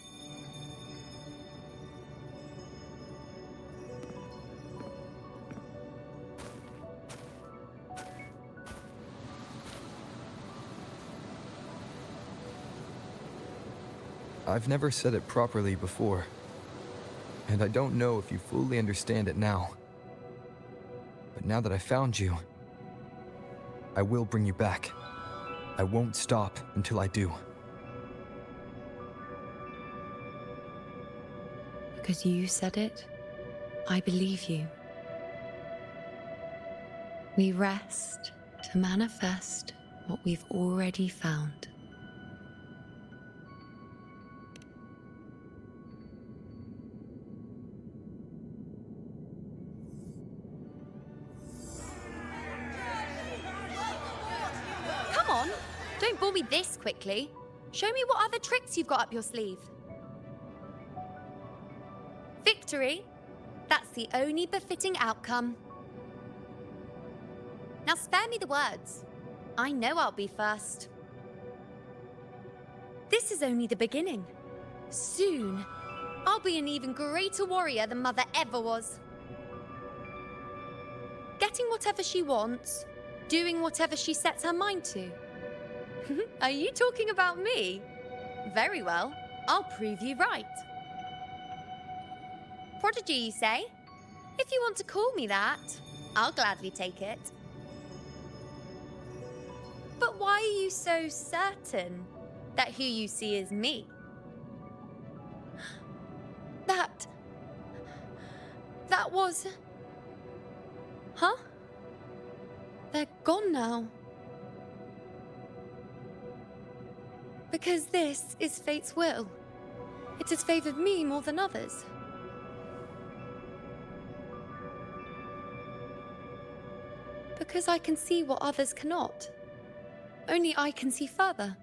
I've never said it properly before, and I don't know if you fully understand it now. But now that I found you, I will bring you back. I won't stop until I do. Because you said it, I believe you. We rest to manifest what we've already found. Come on, don't bore me this quickly. Show me what other tricks you've got up your sleeve. Victory? That's the only befitting outcome. Now spare me the words. I know I'll be first. This is only the beginning. Soon, I'll be an even greater warrior than Mother ever was. Getting whatever she wants, doing whatever she sets her mind to. Are you talking about me? Very well, I'll prove you right. Prodigy, you say? If you want to call me that, I'll gladly take it. But why are you so certain that who you see is me? That was... Huh? They're gone now. Because this is fate's will. It has favored me more than others. Because I can see what others cannot. Only I can see further.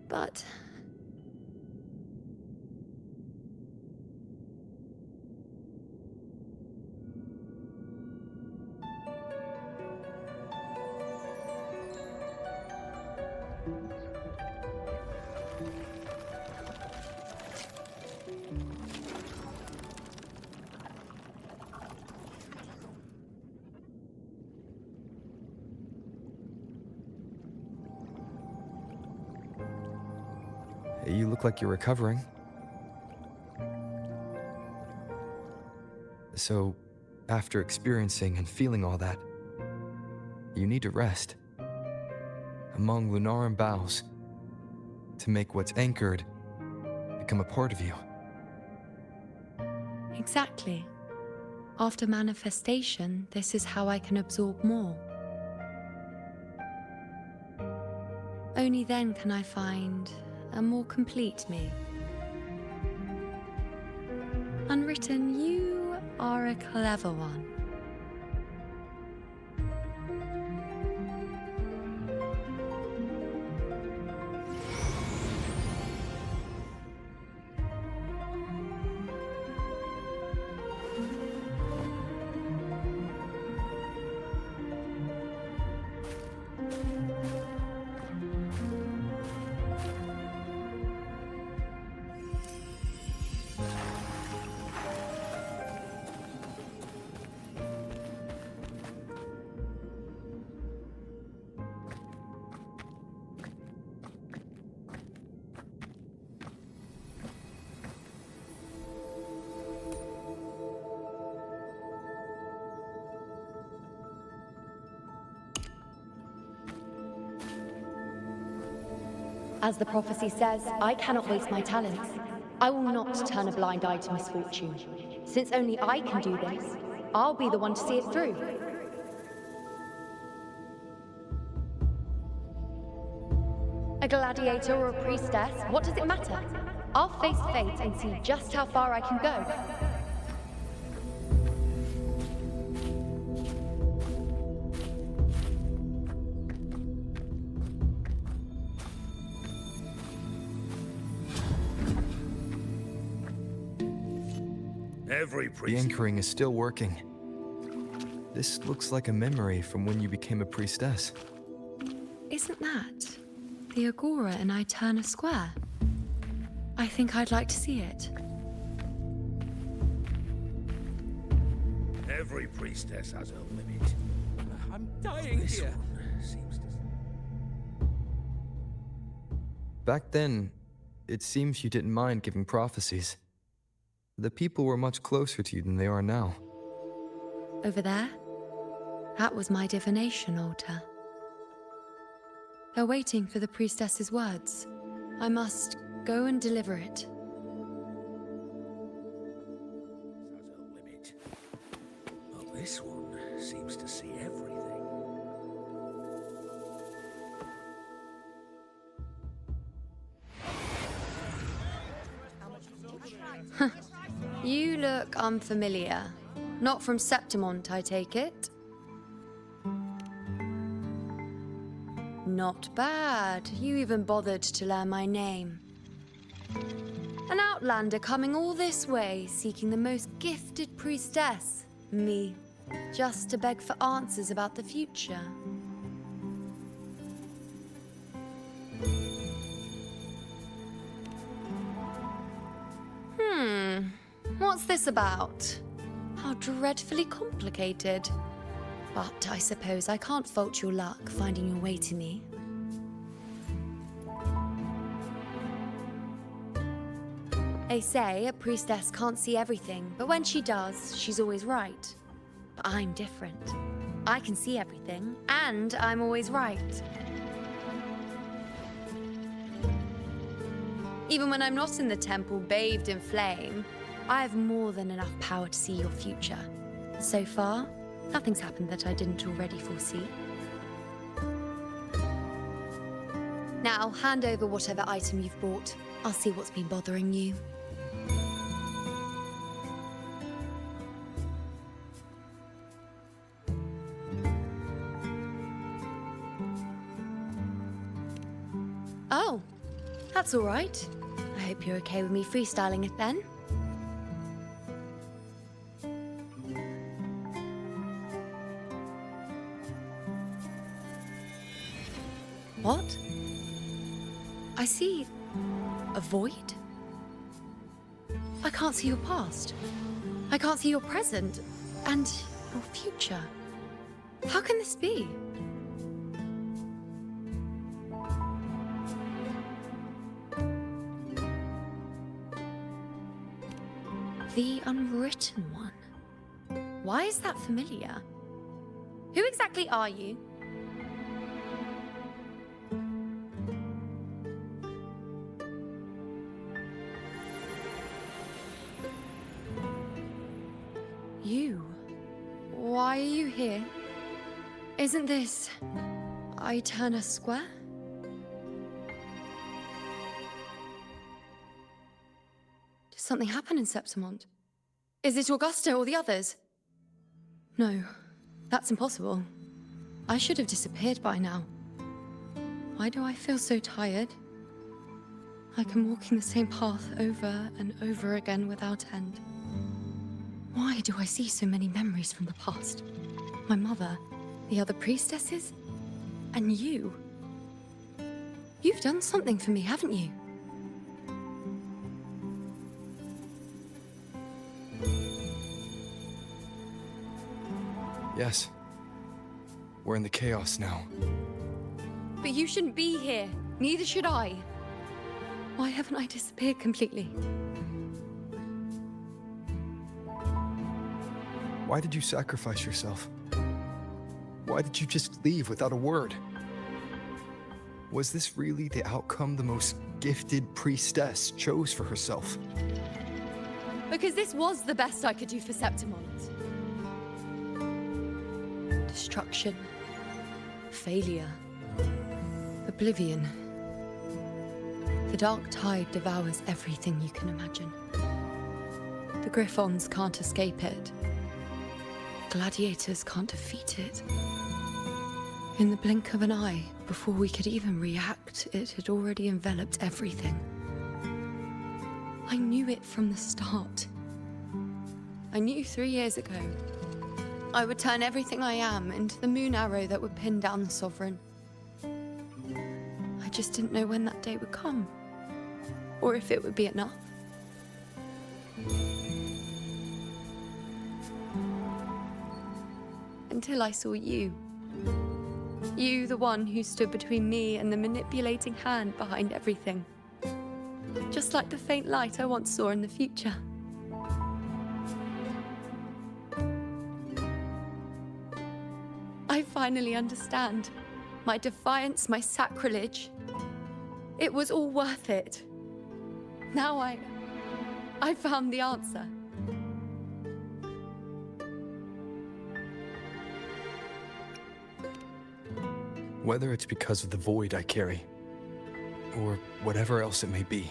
But... You look like you're recovering. So, after experiencing and feeling all that, you need to rest among Lunaran boughs to make what's anchored become a part of you. Exactly. After manifestation, this is how I can absorb more. Only then can I find a more complete me. Unwritten, you are a clever one. As the prophecy says, I cannot waste my talents. I will not turn a blind eye to misfortune. Since only I can do this, I'll be the one to see it through. A gladiator or a priestess, what does it matter? I'll face fate and see just how far I can go. The anchoring is still working. This looks like a memory from when you became a priestess. Isn't that the Agora in Eterna Square? I think I'd like to see it. Every priestess has her limit. I'm dying This here. one seems to... Back then, it seems you didn't mind giving prophecies. The people were much closer to you than they are now. Over there? That was my divination altar. They're waiting for the priestess's words. I must go and deliver it. has her limit. But this one seems to see everything. You look unfamiliar. Not from Septimont, I take it? Not bad. You even bothered to learn my name. An outlander coming all this way, seeking the most gifted priestess, me, just to beg for answers about the future. What's this about? How dreadfully complicated. But I suppose I can't fault your luck finding your way to me. They say a priestess can't see everything, but when she does, she's always right. But I'm different. I can see everything, and I'm always right. Even when I'm not in the temple bathed in flame, I have more than enough power to see your future. So far, nothing's happened that I didn't already foresee. Now, hand over whatever item you've bought. I'll see what's been bothering you. Oh, that's all right. I hope you're okay with me freestyling it then. What? I see a void? I can't see your past. I can't see your present and your future. How can this be? The Unwritten One. Why is that familiar? Who exactly are you? You? Why are you here? Isn't this Eterna Square? Did something happen in Septimont? Is it Augusta or the others? No, that's impossible. I should have disappeared by now. Why do I feel so tired? Like I'm walking the same path over and over again without end. Why do I see so many memories from the past? My mother, the other priestesses, and you. You've done something for me, haven't you? Yes. We're in the chaos now. But you shouldn't be here. Neither should I. Why haven't I disappeared completely? Why did you sacrifice yourself? Why did you just leave without a word? Was this really the outcome the most gifted priestess chose for herself? Because this was the best I could do for Septimont. Destruction. Failure. Oblivion. The dark tide devours everything you can imagine. The Griffons can't escape it. Gladiators can't defeat it. In the blink of an eye, before we could even react, it had already enveloped everything. I knew it from the start. I knew 3 years ago I would turn everything I am into the moon arrow that would pin down the Sovereign. I just didn't know when that day would come. or if it would be enough. Until I saw you. You, the one who stood between me and the manipulating hand behind everything. Just like the faint light I once saw in the future. I finally understand. My defiance, my sacrilege. It was all worth it. Now I found the answer. Whether it's because of the void I carry, or whatever else it may be,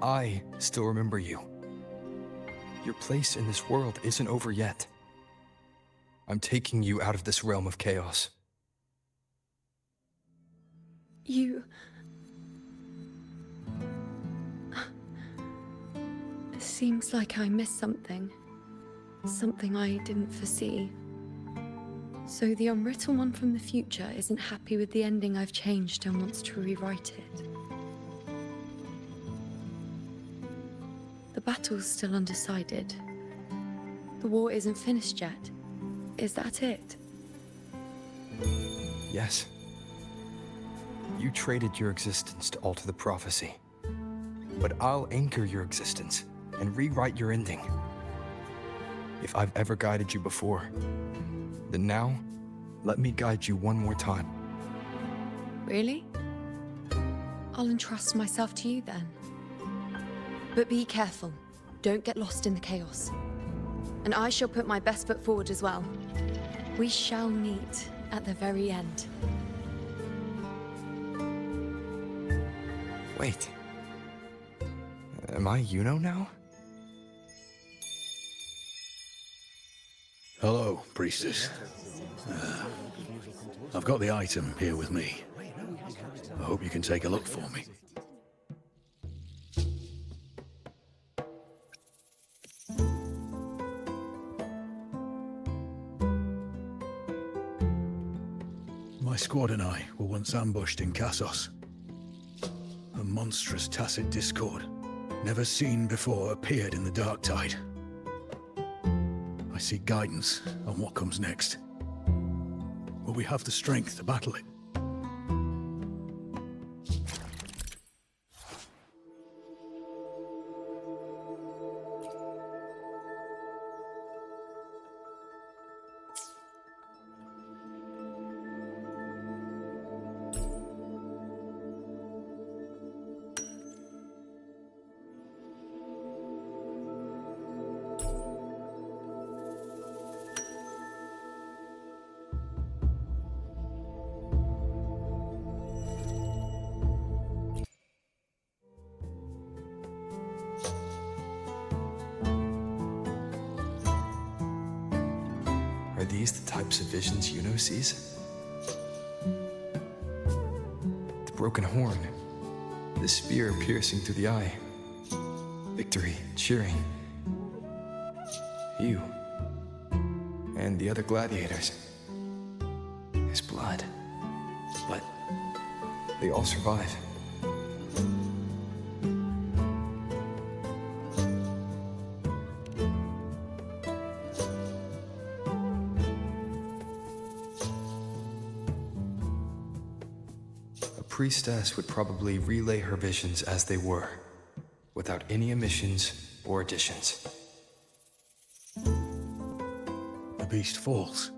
I still remember you. Your place in this world isn't over yet. I'm taking you out of this realm of chaos. You... It seems like I missed something. Something I didn't foresee. So the unwritten one from the future isn't happy with the ending I've changed and wants to rewrite it. The battle's still undecided. The war isn't finished yet. Is that it? Yes. You traded your existence to alter the prophecy. But I'll anchor your existence and rewrite your ending. If I've ever guided you before, then now, let me guide you one more time. Really? I'll entrust myself to you then. But be careful. Don't get lost in the chaos. And I shall put my best foot forward as well. We shall meet at the very end. Wait. Am I Yuno now? Hello, priestess. I've got the item here with me. I hope you can take a look for me. My squad and I were once ambushed in Kassos. A monstrous tacit discord, never seen before, appeared in the dark tide. I seek guidance on what comes next. Will we have the strength to battle it? Are these the types of visions Yuno sees? The broken horn, the spear piercing through the eye, victory cheering. You, and the other gladiators. His blood. But they all survive. Priestess would probably relay her visions as they were, without any omissions or additions. The beast falls,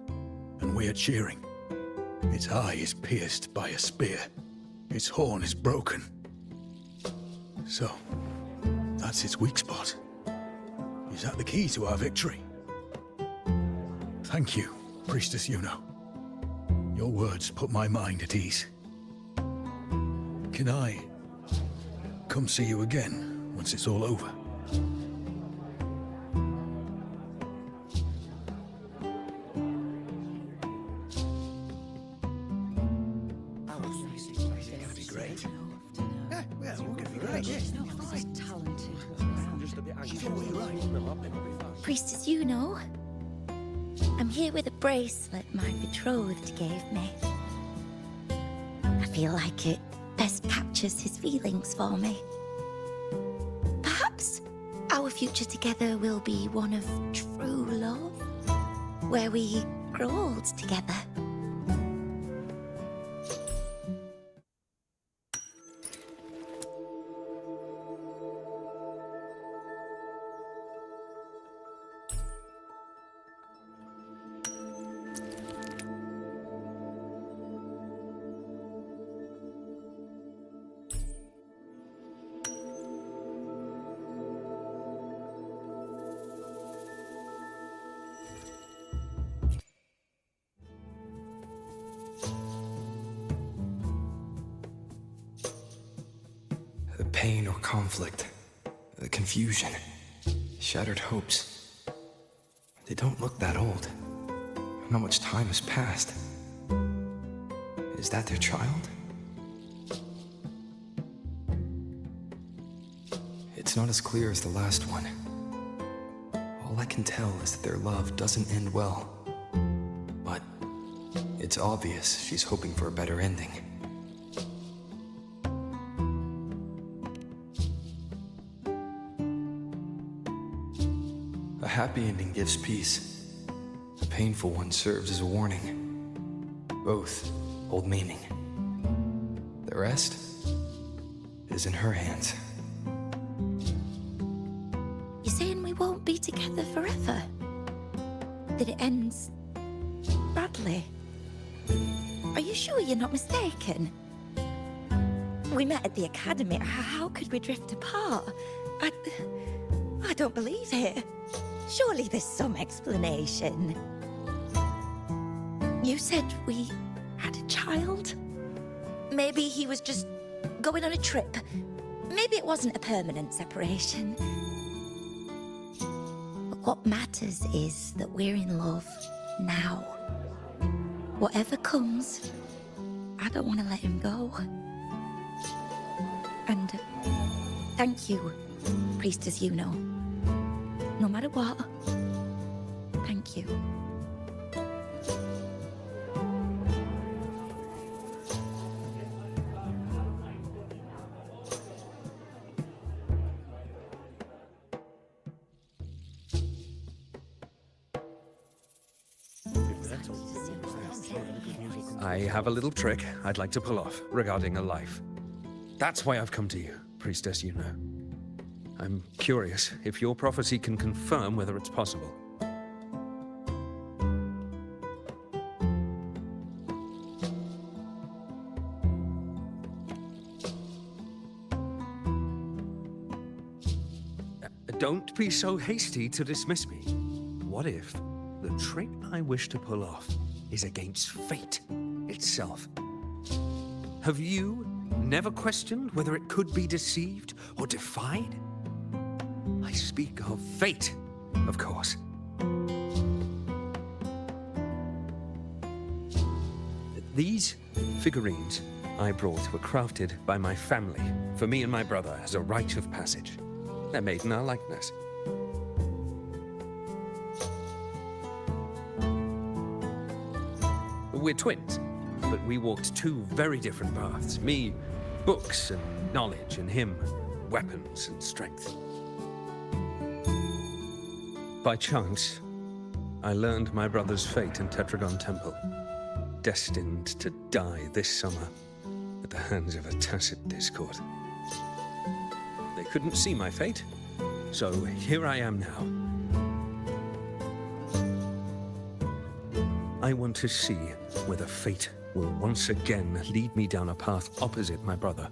and we are cheering. Its eye is pierced by a spear. Its horn is broken. So, that's its weak spot. Is that the key to our victory? Thank you, Priestess Yuno. Your words put my mind at ease. Can I come see you again once it's all over? That'd be great. Yeah, well, we're gonna be great. Yeah, talented. She's always right. Priestess Yuno. I'm here with a bracelet my betrothed gave me. I feel like it best captures his feelings for me. Perhaps our future together will be one of true love, where we grow old together. The pain or conflict, the confusion, shattered hopes. They don't look that old. Not much time has passed. Is that their child? It's not as clear as the last one. All I can tell is that their love doesn't end well. But it's obvious she's hoping for a better ending. A happy ending gives peace. A painful one serves as a warning. Both hold meaning. The rest is in her hands. You're saying we won't be together forever? That it ends badly? Are you sure you're not mistaken? We met at the academy. How could we drift apart? I don't believe it. Surely there's some explanation. You said we had a child? Maybe he was just going on a trip. Maybe it wasn't a permanent separation. But what matters is that we're in love now. Whatever comes, I don't want to let him go. And thank you, Priestess Yuno. No matter what, thank you. I have a little trick I'd like to pull off regarding a life. That's why I've come to you, Priestess Yuno. I'm curious if your prophecy can confirm whether it's possible. Don't be so hasty to dismiss me. What if the trick I wish to pull off is against fate itself? Have you never questioned whether it could be deceived or defied? I speak of fate, of course. These figurines I brought were crafted by my family for me and my brother as a rite of passage. They're made in our likeness. We're twins, but we walked two very different paths. Me, books and knowledge, and him, weapons and strength. By chance, I learned my brother's fate in Tetragon Temple, destined to die this summer at the hands of a tacit discord. They couldn't see my fate, so here I am now. I want to see whether fate will once again lead me down a path opposite my brother.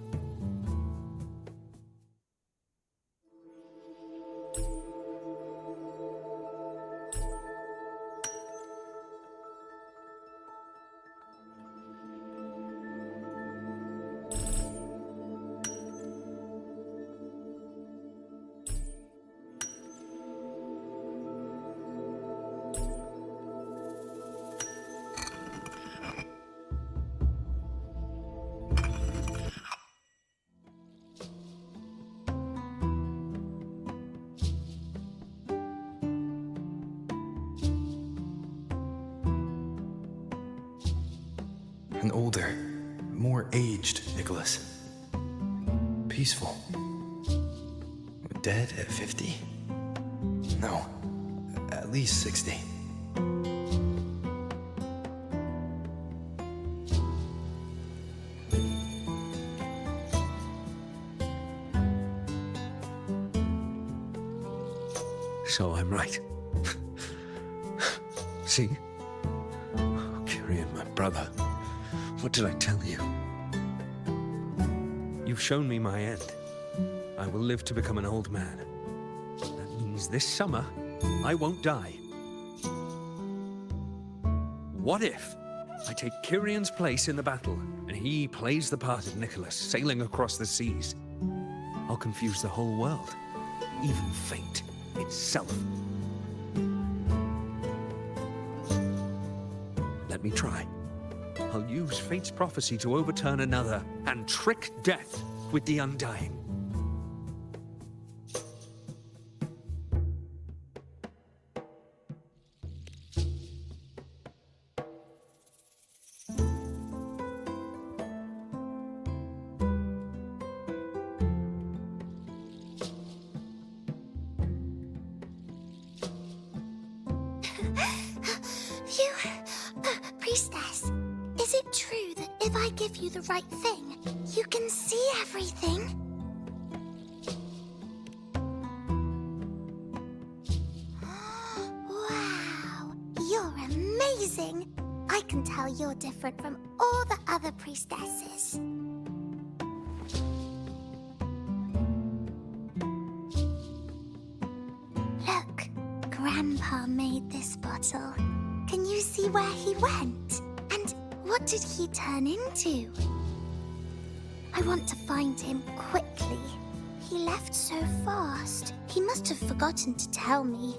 An older, more aged Nicholas. peaceful. Dead at 50? No, at least 60. So I'm right. See? Kyrian, my brother. What did I tell you? You've shown me my end. I will live to become an old man. That means this summer, I won't die. What if I take Kyrian's place in the battle, and he plays the part of Nicholas, sailing across the seas? I'll confuse the whole world, even fate itself. Let me try. I'll use fate's prophecy to overturn another and trick death with the undying. Priestess, is it true that if I give you the right thing, you can see everything? Wow, you're amazing! I can tell you're different from all the other priestesses. Look, Grandpa made this bottle. Can you see where he went? And what did he turn into? I want to find him quickly. He left so fast. He must have forgotten to tell me.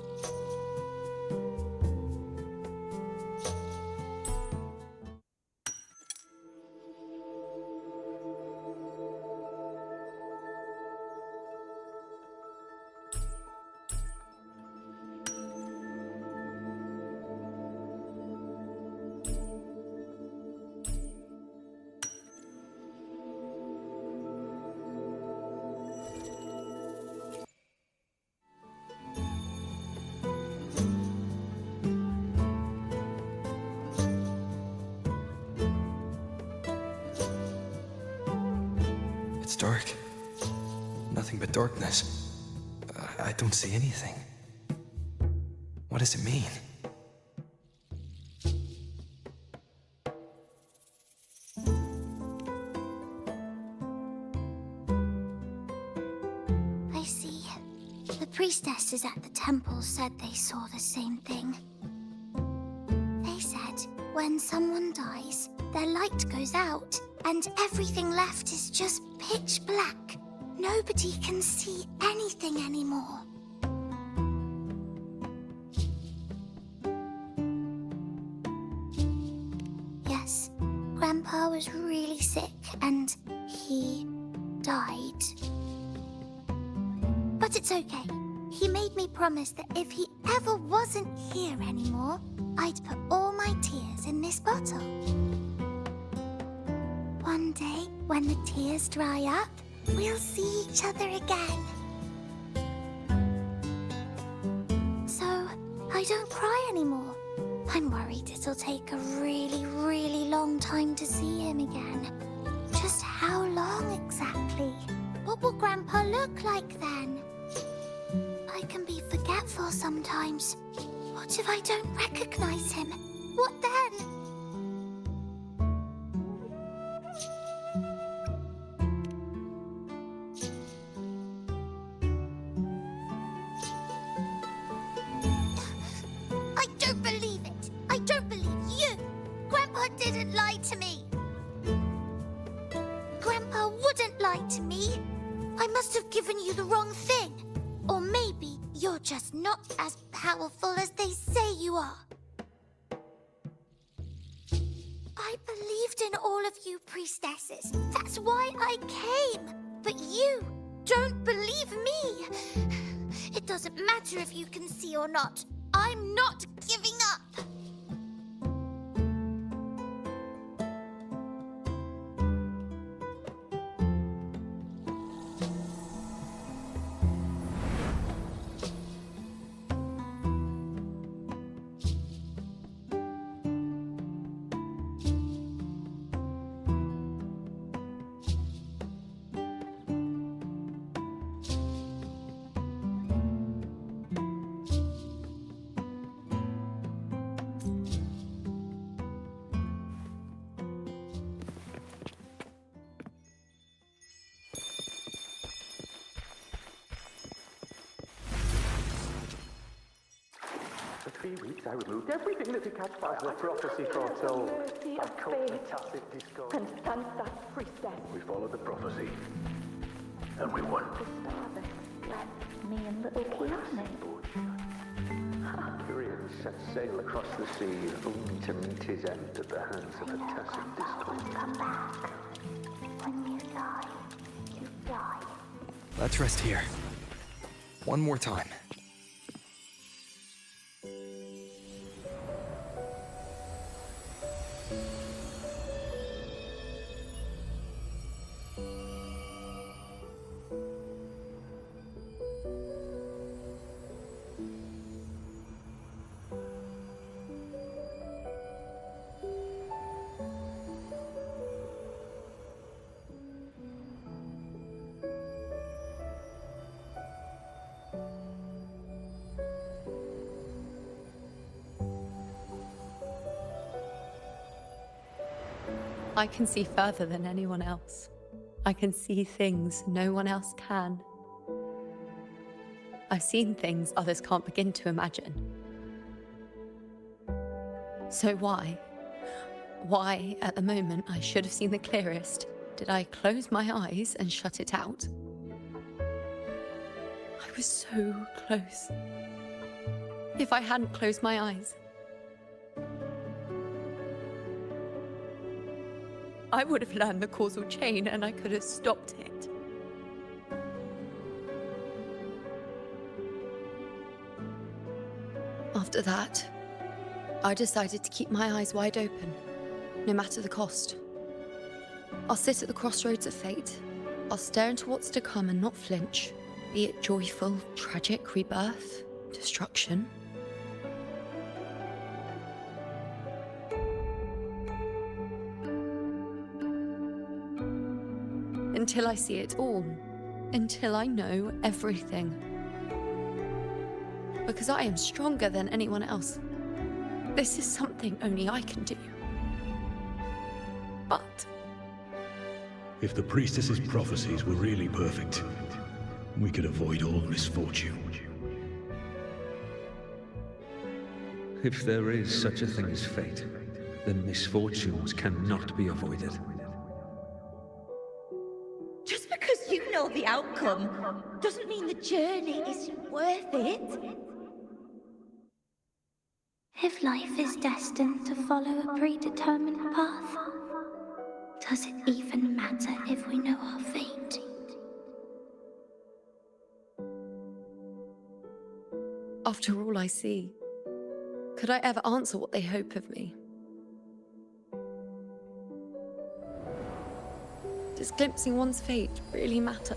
It's dark. Nothing but darkness. I don't see anything. What does it mean? I see. The priestesses at the temple said they saw the same thing. They said when someone dies, their light goes out, and everything left is just pitch black. Nobody can see anything anymore. Yes, Grandpa was really sick and he died. But it's okay. He made me promise that if he ever wasn't here anymore, I'd put all my tears in this bottle. One day, when the tears dry up, we'll see each other again. So, I don't cry anymore. I'm worried it'll take a really, really long time to see him again. Just how long exactly? What will Grandpa look like then? I can be forgetful sometimes. What if I don't recognize him? What then? I don't believe it. I don't believe you. Grandpa didn't lie to me. Grandpa wouldn't lie to me. I must have given you the wrong thing. Or maybe you're just not as powerful as they say you are. I believed in all of you priestesses. That's why I came. But you don't believe me. It doesn't matter if you can see or not. I'm not giving up. I removed everything that could catch fire. The prophecy foretold. I cut the tacit discord. And stand that priestess. We followed the prophecy. And we won. The star that left me and little Kiane. Curian set sail across the sea, only to meet his end at the hands of a tacit discord. Come back. When you die, you die. Let's rest here. One more time. I can see further than anyone else. I can see things no one else can. I've seen things others can't begin to imagine. So why, at the moment I should have seen the clearest, did I close my eyes and shut it out? I was so close. If I hadn't closed my eyes, I would have learned the causal chain and I could have stopped it. After that, I decided to keep my eyes wide open, no matter the cost. I'll sit at the crossroads of fate. I'll stare into what's to come and not flinch, be it joyful, tragic rebirth, destruction. Until I see it all. Until I know everything. Because I am stronger than anyone else. This is something only I can do. But if the priestess's prophecies were really perfect, we could avoid all misfortune. If there is such a thing as fate, then misfortunes cannot be avoided. Just because you know the outcome doesn't mean the journey isn't worth it. If life is destined to follow a predetermined path, does it even matter if we know our fate? after all I see, could I ever answer what they hope of me? Does glimpsing one's fate really matter?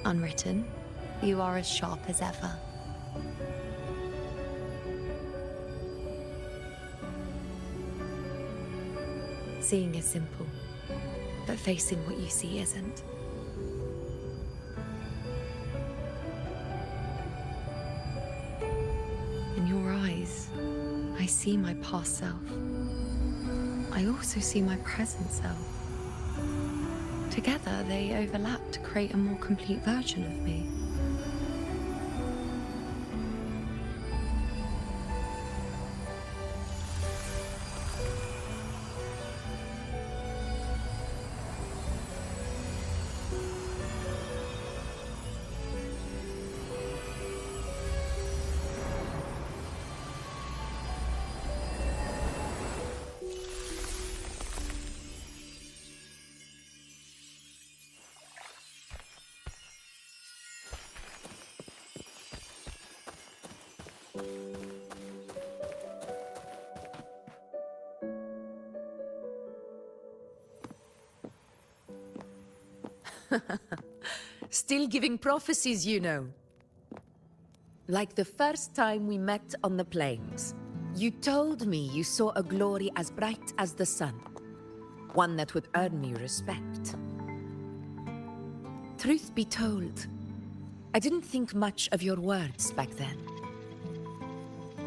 Unwritten, you are as sharp as ever. Seeing is simple, but facing what you see isn't. In your eyes, I see my past self. I also see my present self. Together, they overlap to create a more complete version of me. Still giving prophecies, you know. Like the first time we met on the plains. You told me you saw a glory as bright as the sun. One that would earn me respect. Truth be told, I didn't think much of your words back then.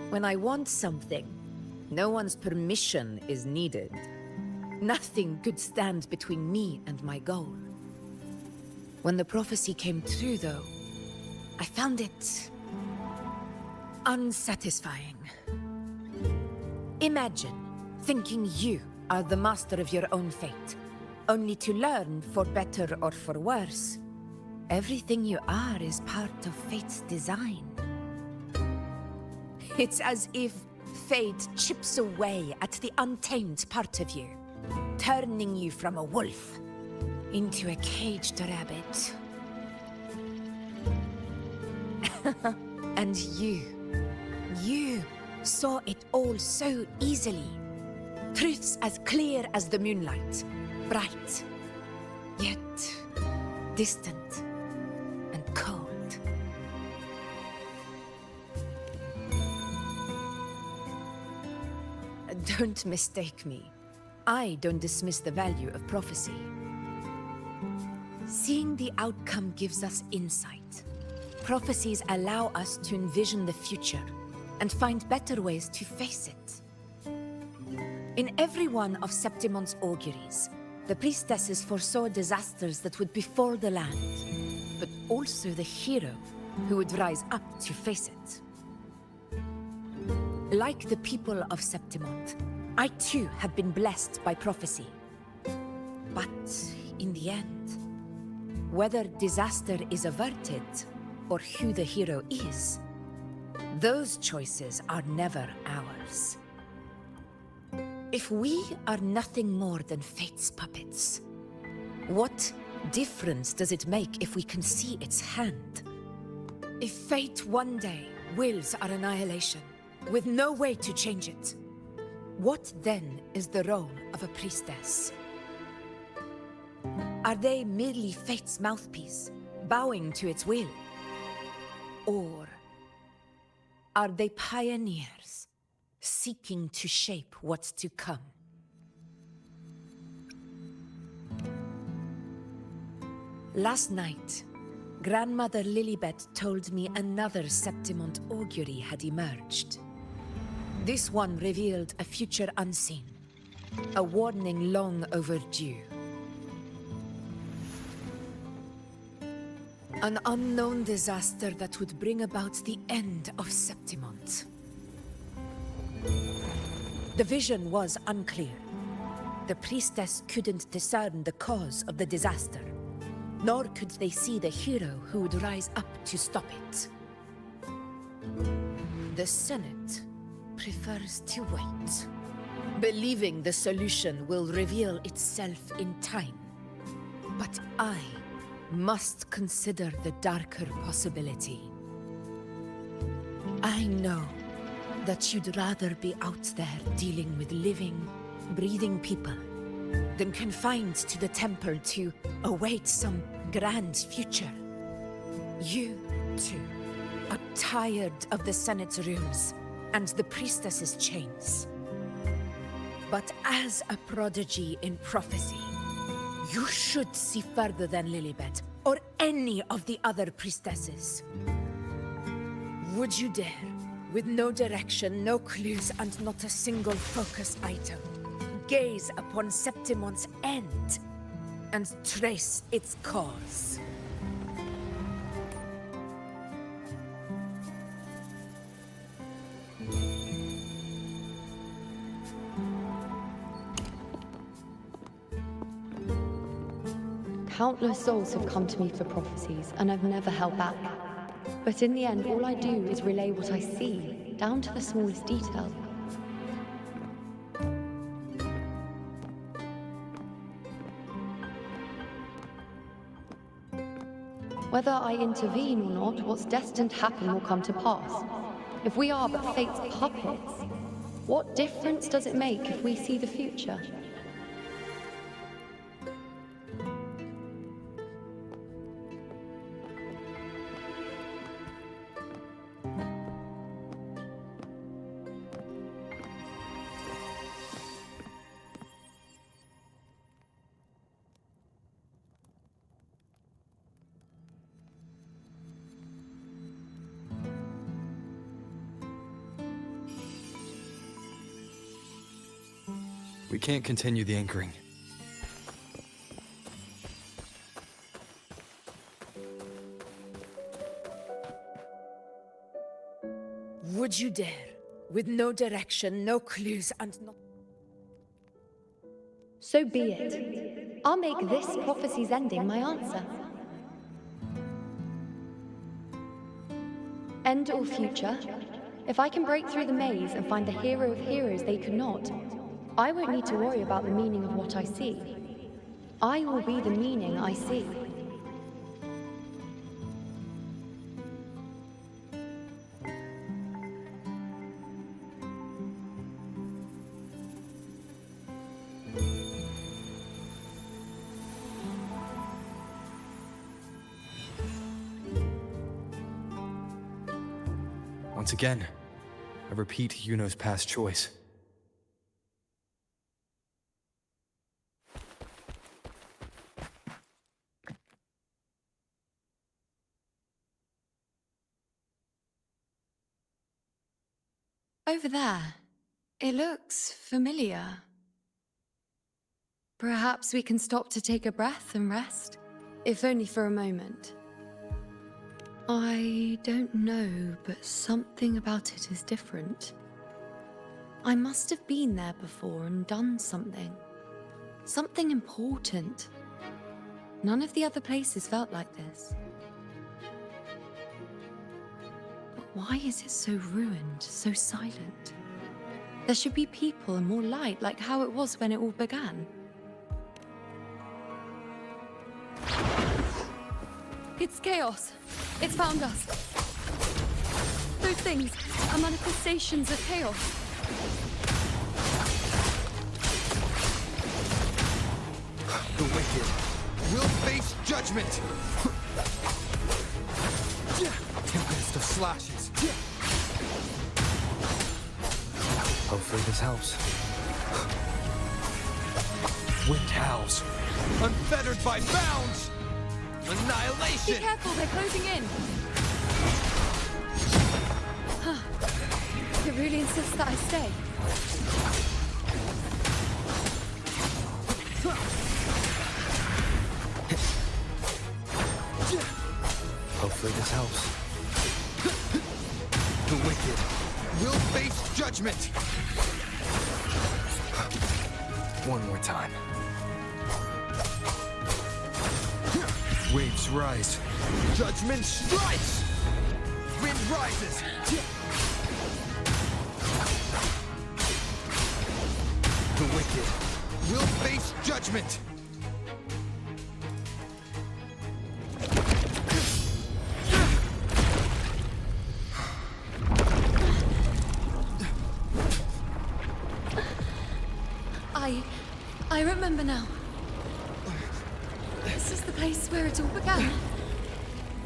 When I want something, no one's permission is needed. Nothing could stand between me and my goal. When the prophecy came true, though, I found it unsatisfying. Imagine thinking you are the master of your own fate, only to learn, for better or for worse, everything you are is part of fate's design. It's as if fate chips away at the untamed part of you, turning you from a wolf into a caged rabbit. And you saw it all so easily. Truths as clear as the moonlight, bright, yet distant and cold. Don't mistake me. I don't dismiss the value of prophecy. Seeing the outcome gives us insight. Prophecies allow us to envision the future and find better ways to face it. In every one of Septimon's auguries, the priestesses foresaw disasters that would befall the land, but also the hero who would rise up to face it. Like the people of Septimont, I too have been blessed by prophecy. But in the end, whether disaster is averted or who the hero is, those choices are never ours. If we are nothing more than fate's puppets, what difference does it make if we can see its hand? If fate one day wills our annihilation, with no way to change it, what then is the role of a priestess? Are they merely fate's mouthpiece, bowing to its will? Or are they pioneers, seeking to shape what's to come? Last night, Grandmother Lilibet told me another Septimont augury had emerged. This one revealed a future unseen, a warning long overdue. An unknown disaster that would bring about the end of Septimont. The vision was unclear. The priestess couldn't discern the cause of the disaster, nor could they see the hero who would rise up to stop it. The Senate prefers to wait, believing the solution will reveal itself in time. But I must consider the darker possibility. I know that you'd rather be out there dealing with living, breathing people than confined to the temple to await some grand future. You, too, are tired of the Senate's rooms and the priestess's chains. But as a prodigy in prophecy, you should see further than Lilibet or any of the other priestesses. Would you dare, with no direction, no clues, and not a single focus item, gaze upon Septimont's end and trace its cause? Countless souls have come to me for prophecies, and I've never held back. But in the end, all I do is relay what I see, down to the smallest detail. Whether I intervene or not, what's destined to happen will come to pass. If we are but fate's puppets, what difference does it make if we see the future? We can't continue the anchoring. Would you dare? With no direction, no clues, and no... So be it. I'll make this prophecy's ending my answer. End or future, if I can break through the maze and find the hero of heroes they could not, I won't need to worry about the meaning of what I see. I will be the meaning I see. Once again, I repeat Yuno's past choice. Over there. It looks familiar. Perhaps we can stop to take a breath and rest, if only for a moment. I don't know, but something about it is different. I must have been there before and done something. Something important. None of the other places felt like this. But why is it so ruined, so silent? There should be people and more light, like how it was when it all began. It's chaos. It's found us. Those things are manifestations of chaos. The wicked will face judgment! Tempest of slashes. Hopefully this helps. Wind howls, unfettered by bounds! Annihilation! Be careful, they're closing in. It really insists that I stay. Hopefully this helps. The wicked will face judgment! One more time. Waves rise. Judgment strikes! Wind rises! The wicked will face judgment! I remember now. This is the place where it all began.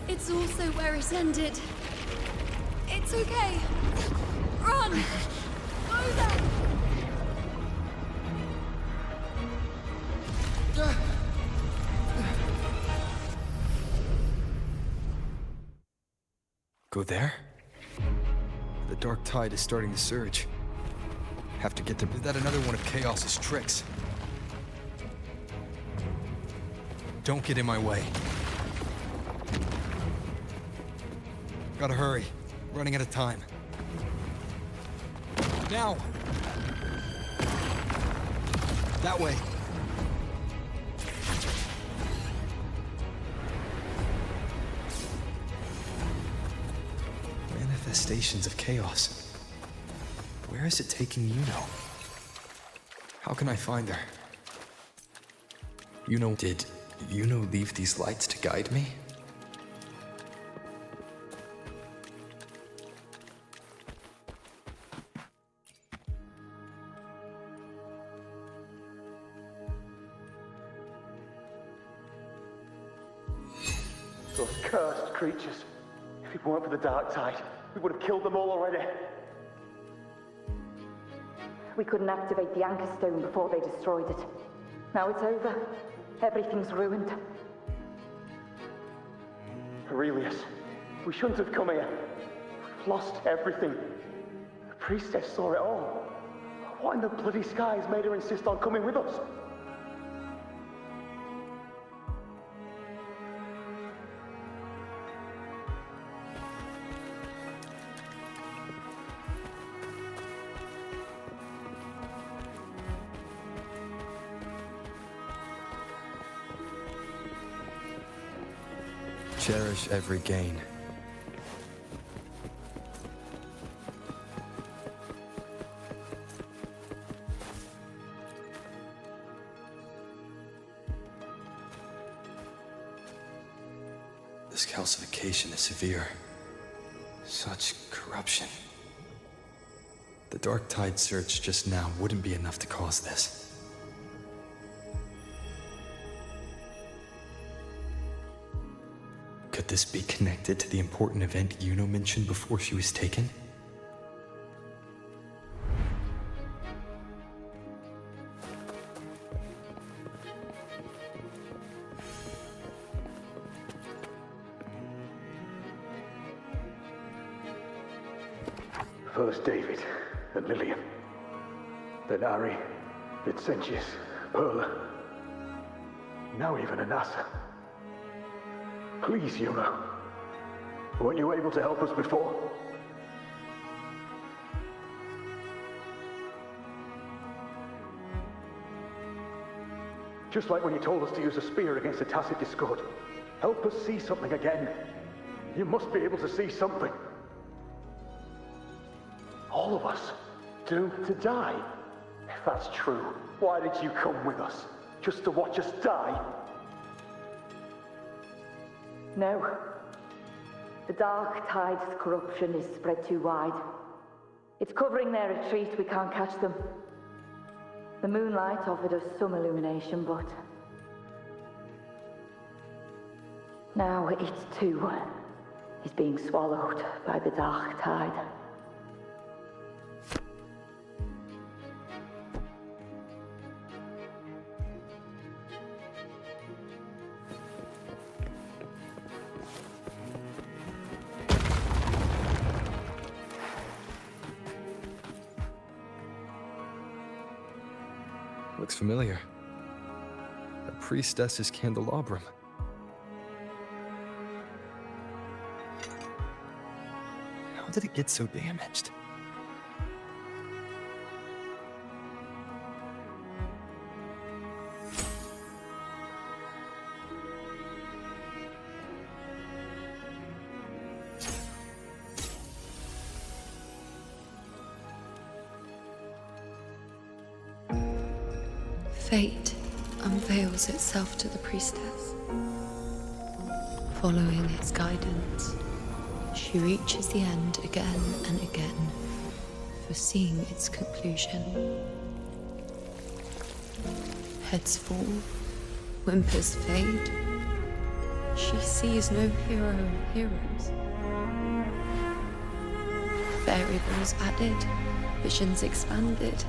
It's also where it ended. It's okay. Run! Go there! Go there? The dark tide is starting to surge. Have to get there. Is that another one of Chaos's tricks? Don't get in my way. Gotta hurry. Running out of time. Now! That way. Manifestations of chaos. Where is it taking Yuno? How can I find her? Yuno, did Yuno leave these lights to guide me? Those cursed creatures. If it weren't for the dark tide, we would have killed them all already. We couldn't activate the anchor stone before they destroyed it. Now it's over. Everything's ruined. Aurelius, we shouldn't have come here. We've lost everything. The priestess saw it all. What in the bloody skies made her insist on coming with us? Cherish every gain. This calcification is severe. Such corruption. The Dark Tide search just now wouldn't be enough to cause this. Could this be connected to the important event Yuno mentioned before she was taken? First David and Lillian. Then Ari, Vincentius, Perla. Now even Anassa. Please, Yuno. Weren't you able to help us before? Just like when you told us to use a spear against the Tacit Discord. Help us see something again. You must be able to see something. All of us, doomed to die. If that's true, why did you come with us? Just to watch us die? No. The Dark Tide's corruption is spread too wide. It's covering their retreat, we can't catch them. The moonlight offered us some illumination, but... now it too is being swallowed by the Dark Tide. Looks familiar. A priestess's candelabrum. How did it get so damaged? Fate unveils itself to the priestess. Following its guidance, she reaches the end again and again, foreseeing its conclusion. Heads fall, whimpers fade. She sees no hero of heroes. Variables added, visions expanded.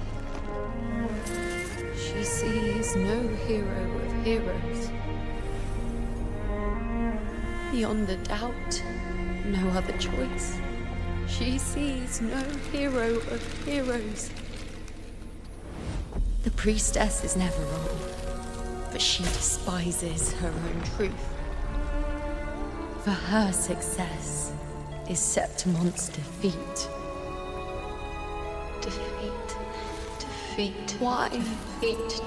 She sees no hero of heroes. Beyond a doubt, no other choice. She sees no hero of heroes. The priestess is never wrong, but she despises her own truth. For her success is Septimon's defeat. Defeat. Why? Defeat.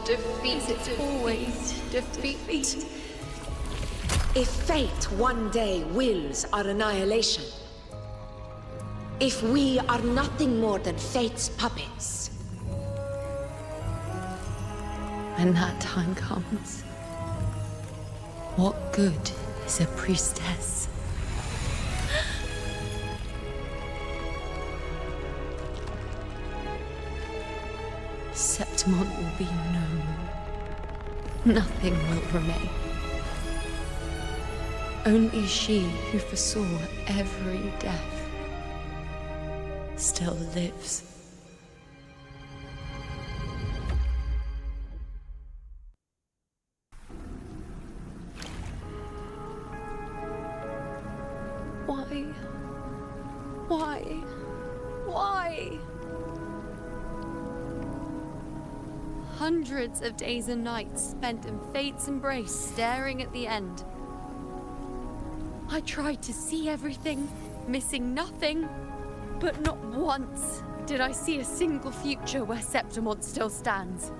It's always defeat. If fate one day wills our annihilation, if we are nothing more than fate's puppets, when that time comes, what good is a priestess? Septimon will be known. Nothing will remain. Only she who foresaw every death still lives. Why? Why? Why? hundreds of days and nights spent in Fate's embrace, staring at the end. I tried to see everything, missing nothing, but not once did I see a single future where Septimont still stands.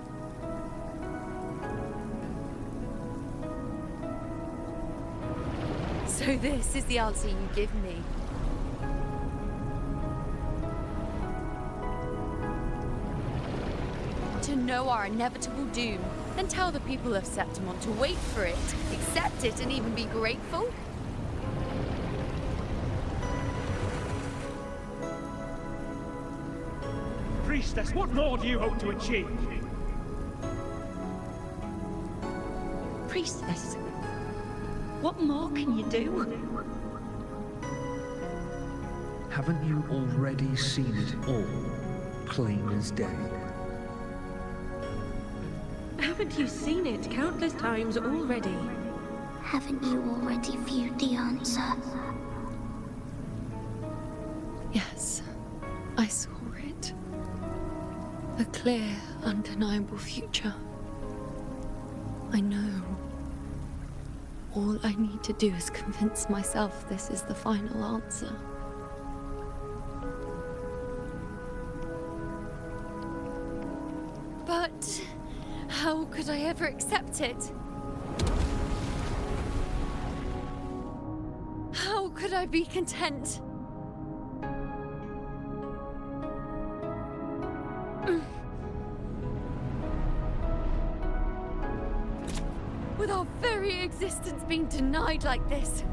So this is the answer you give me. To know our inevitable doom, then tell the people of Septimont to wait for it, accept it, and even be grateful? Priestess, what more do you hope to achieve? Priestess, what more can you do? Haven't you already seen it all, plain as day? Haven't you seen it countless times already? Haven't you already viewed the answer? Yes, I saw it. A clear, undeniable future. I know. All I need to do is convince myself this is the final answer. But how could I ever accept it? How could I be content? With our very existence being denied like this.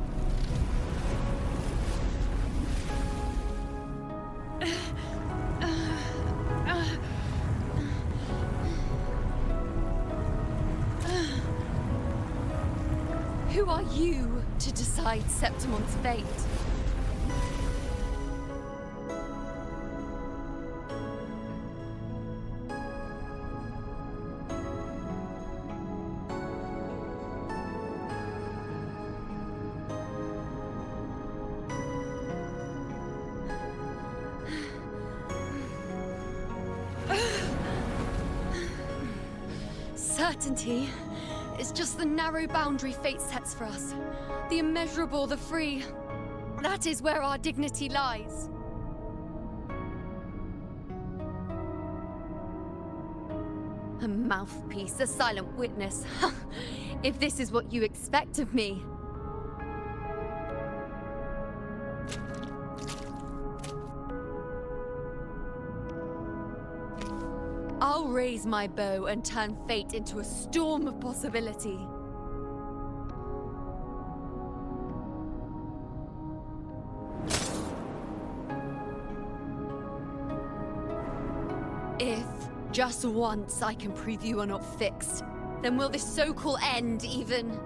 Who are you to decide Septimont's fate? Certainty is just the narrow boundary fate sets for us. The immeasurable, the free. That is where our dignity lies. A mouthpiece, a silent witness. If this is what you expect of me. I'll raise my bow and turn fate into a storm of possibility. If, just once, I can prove you are not fixed, then will this so-called end even?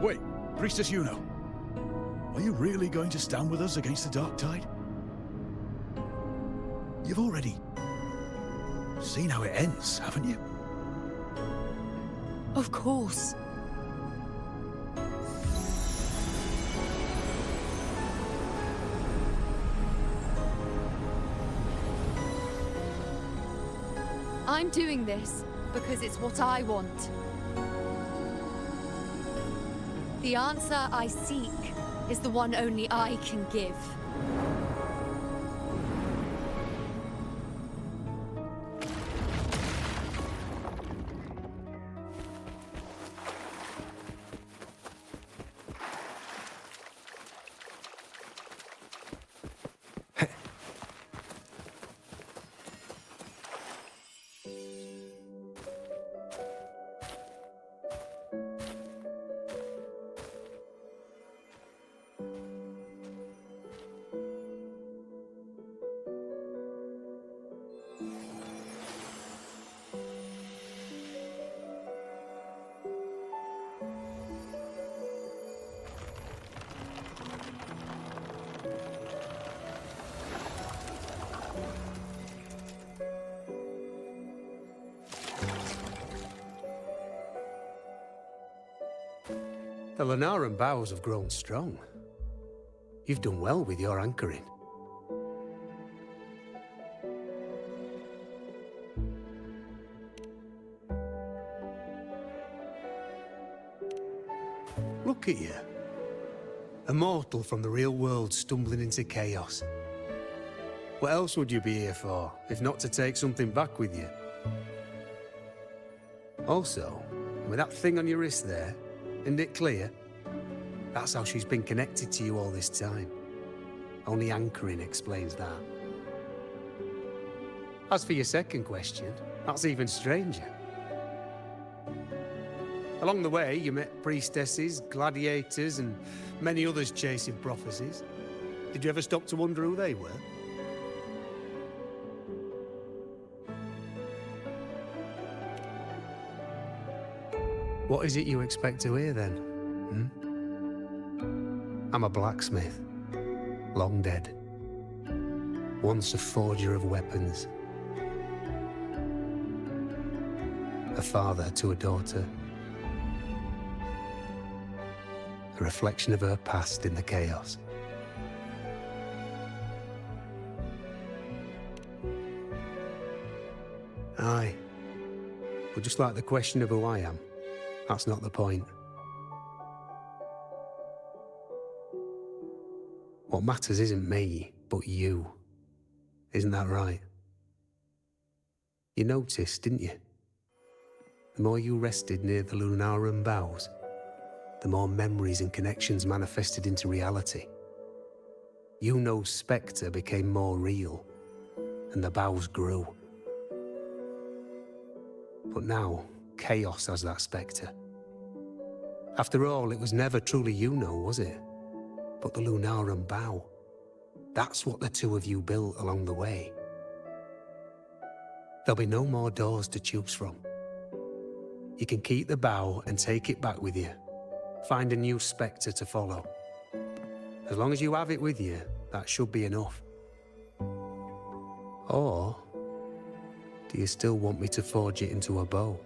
Wait, Priestess Yuno. Are you really going to stand with us against the Dark Tide? You've already seen how it ends, haven't you? Of course. I'm doing this because it's what I want. The answer I seek is the one only I can give. The Lunaran bows have grown strong. You've done well with your anchoring. Look at you. A mortal from the real world stumbling into chaos. What else would you be here for, if not to take something back with you? Also, with that thing on your wrist there, isn't it clear? That's how she's been connected to you all this time. Only anchoring explains that. As for your second question, that's even stranger. Along the way, you met priestesses, gladiators, and many others chasing prophecies. Did you ever stop to wonder who they were? What is it you expect to hear, then? I'm a blacksmith. Long dead. Once a forger of weapons. A father to a daughter. A reflection of her past in the chaos. Aye. But just like the question of who I am, that's not the point. What matters isn't me, but you. Isn't that right? You noticed, didn't you? The more you rested near the Lunaran bows, the more memories and connections manifested into reality. Yuno's spectre became more real, and the bows grew. But now, chaos has that spectre. After all, it was never truly Yuno, was it? But the Lunaran bow. That's what the two of you built along the way. There'll be no more doors to choose from. You can keep the bow and take it back with you. Find a new spectre to follow. As long as you have it with you, that should be enough. Or, do you still want me to forge it into a bow?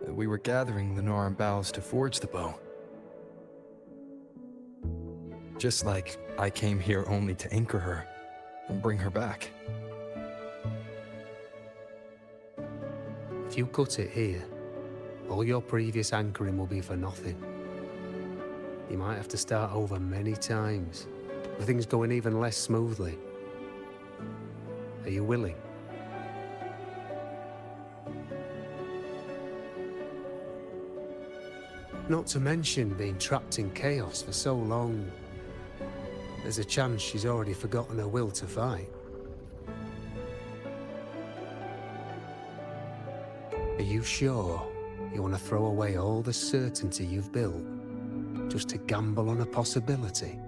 We were gathering Lunaran boughs to forge the bow. Just like I came here only to anchor her and bring her back. If you cut it here, all your previous anchoring will be for nothing. You might have to start over many times, with things going even less smoothly. Are you willing? Not to mention being trapped in chaos for so long. There's a chance she's already forgotten her will to fight. Are you sure you want to throw away all the certainty you've built just to gamble on a possibility?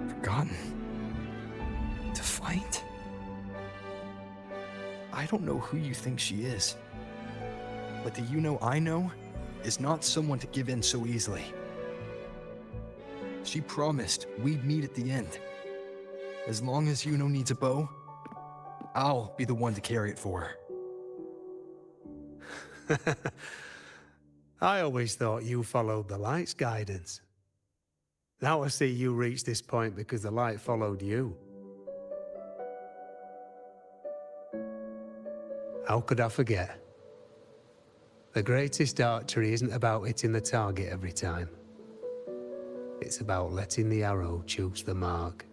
Forgotten? To fight? I don't know who you think she is. But the Yuno I know is not someone to give in so easily. She promised we'd meet at the end. As long as Yuno needs a bow, I'll be the one to carry it for her. I always thought you followed the light's guidance. Now I see you reached this point because the light followed you. How could I forget? The greatest archery isn't about hitting the target every time. It's about letting the arrow choose the mark.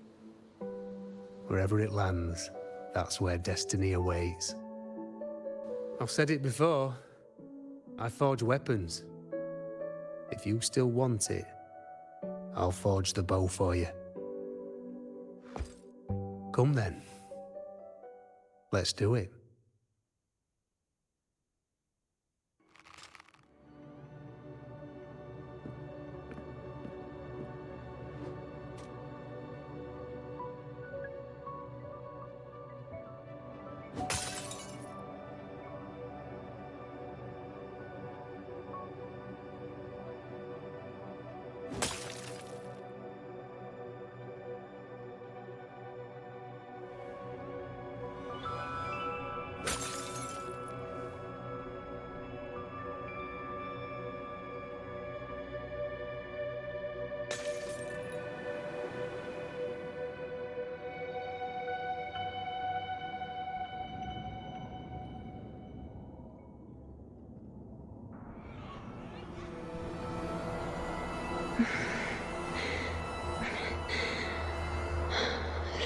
Wherever it lands, that's where destiny awaits. I've said it before. I forge weapons. If you still want it, I'll forge the bow for you. Come then. Let's do it.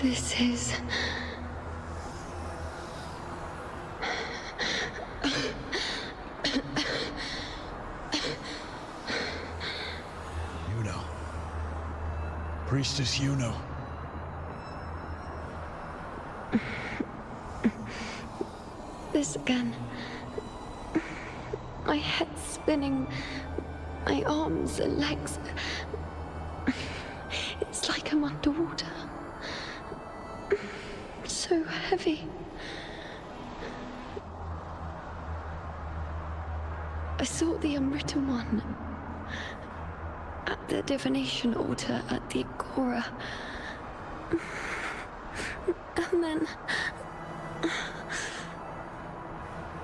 This is... Yuno. Priestess Yuno. This again. My head spinning, my arms and legs. It's like I'm underwater. So heavy. I saw the Unwritten One at the divination altar at the Agora. And then...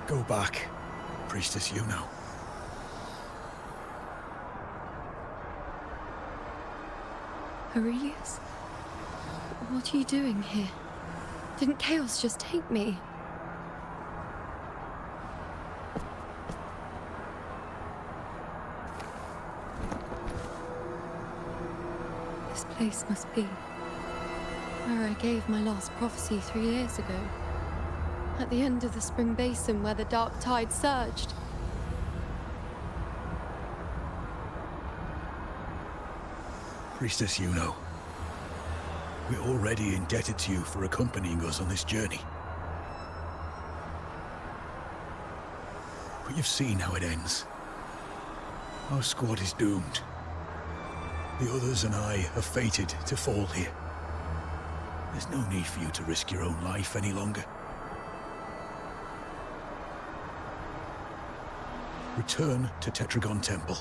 Go back, Priestess Yuno. Aurelius? What are you doing here? Didn't chaos just take me? This place must be where I gave my last prophecy 3 years ago. At the end of the spring basin where the dark tide surged. Priestess Yuno. We're already indebted to you for accompanying us on this journey. But you've seen how it ends. Our squad is doomed. The others and I are fated to fall here. There's no need for you to risk your own life any longer. Return to Tetragon Temple.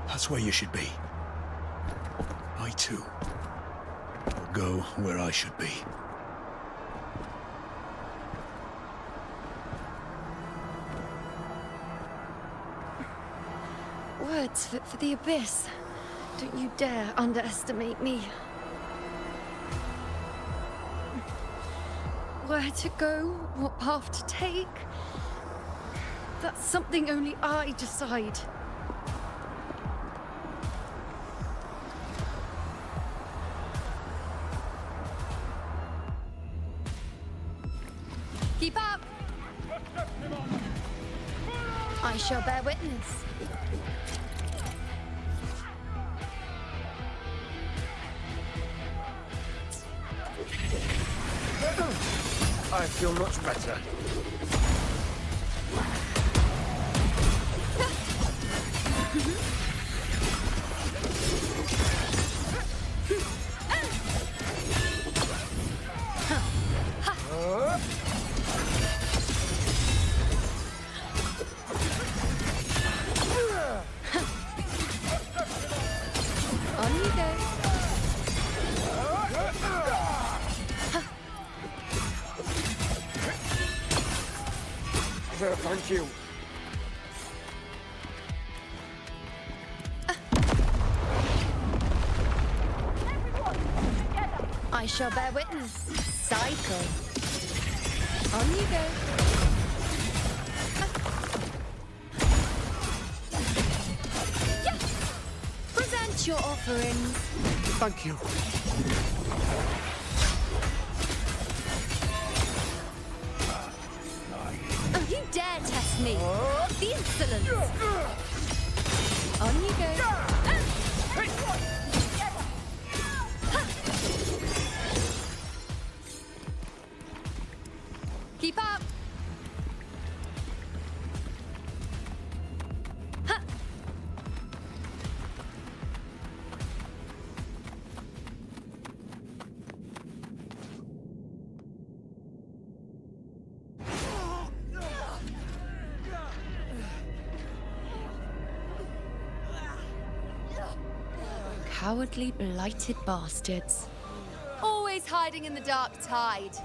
That's where you should be. I too will go where I should be. Words fit for the abyss. Don't you dare underestimate me. Where to go, what path to take, that's something only I decide. Keep up! I shall bear witness. I feel much better. On you go. Thank you. I shall bear witness. Cycle. On you go. Yeah. Present your offerings. Thank you. Oh, you dare test me. The insolence. On you go. Keep up. Ha. Cowardly, blighted bastards. Always hiding in the dark tide.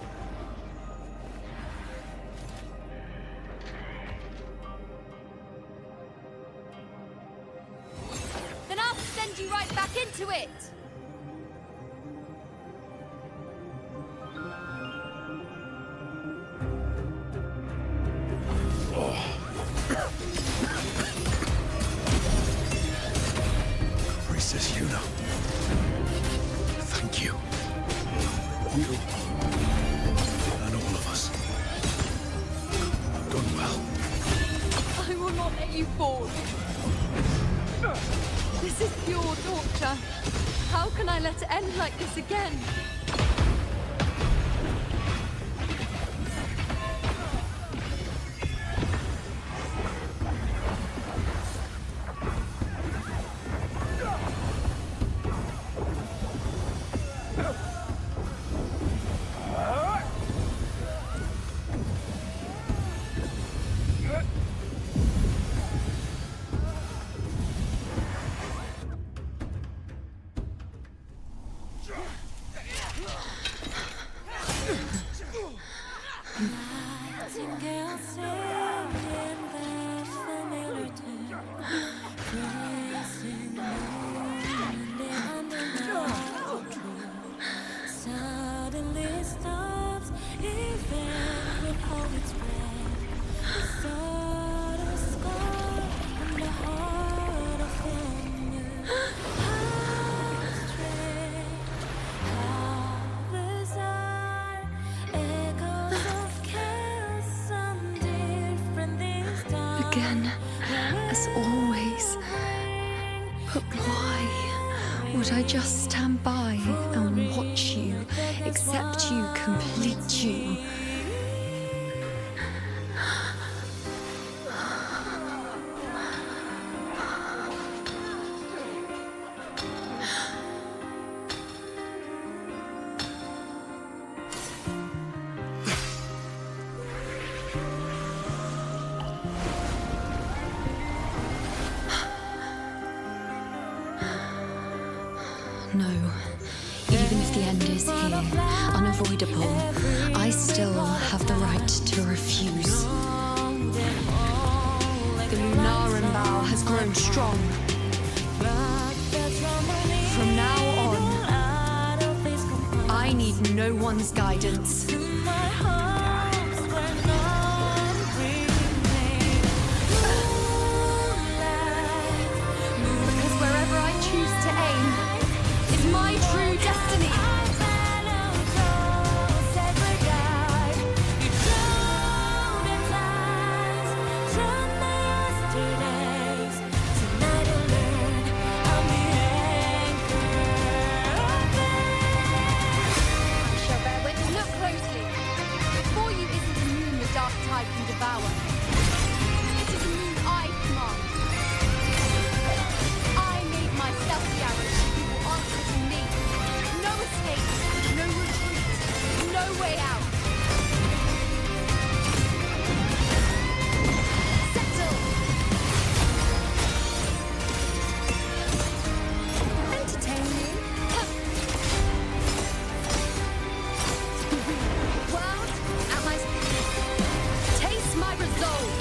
Then I'll send you right back into it! can't let you fall. This is pure torture. How can I let it end like this again? Again, as always. But why would I just stand by and watch you, accept you, complete you? No. Even if the end is here, unavoidable, I still have the right to refuse. The Lunaran bow has grown strong. From now on, I need no one's guidance. Because wherever I choose to aim is my true destiny. Look closely. Before you isn't a moon the dark tide can devour. It is a moon I command. I made myself the arrow. You will answer to me. No escape, no retreat, no way out. Settle. Entertain me. World at my taste my resolve.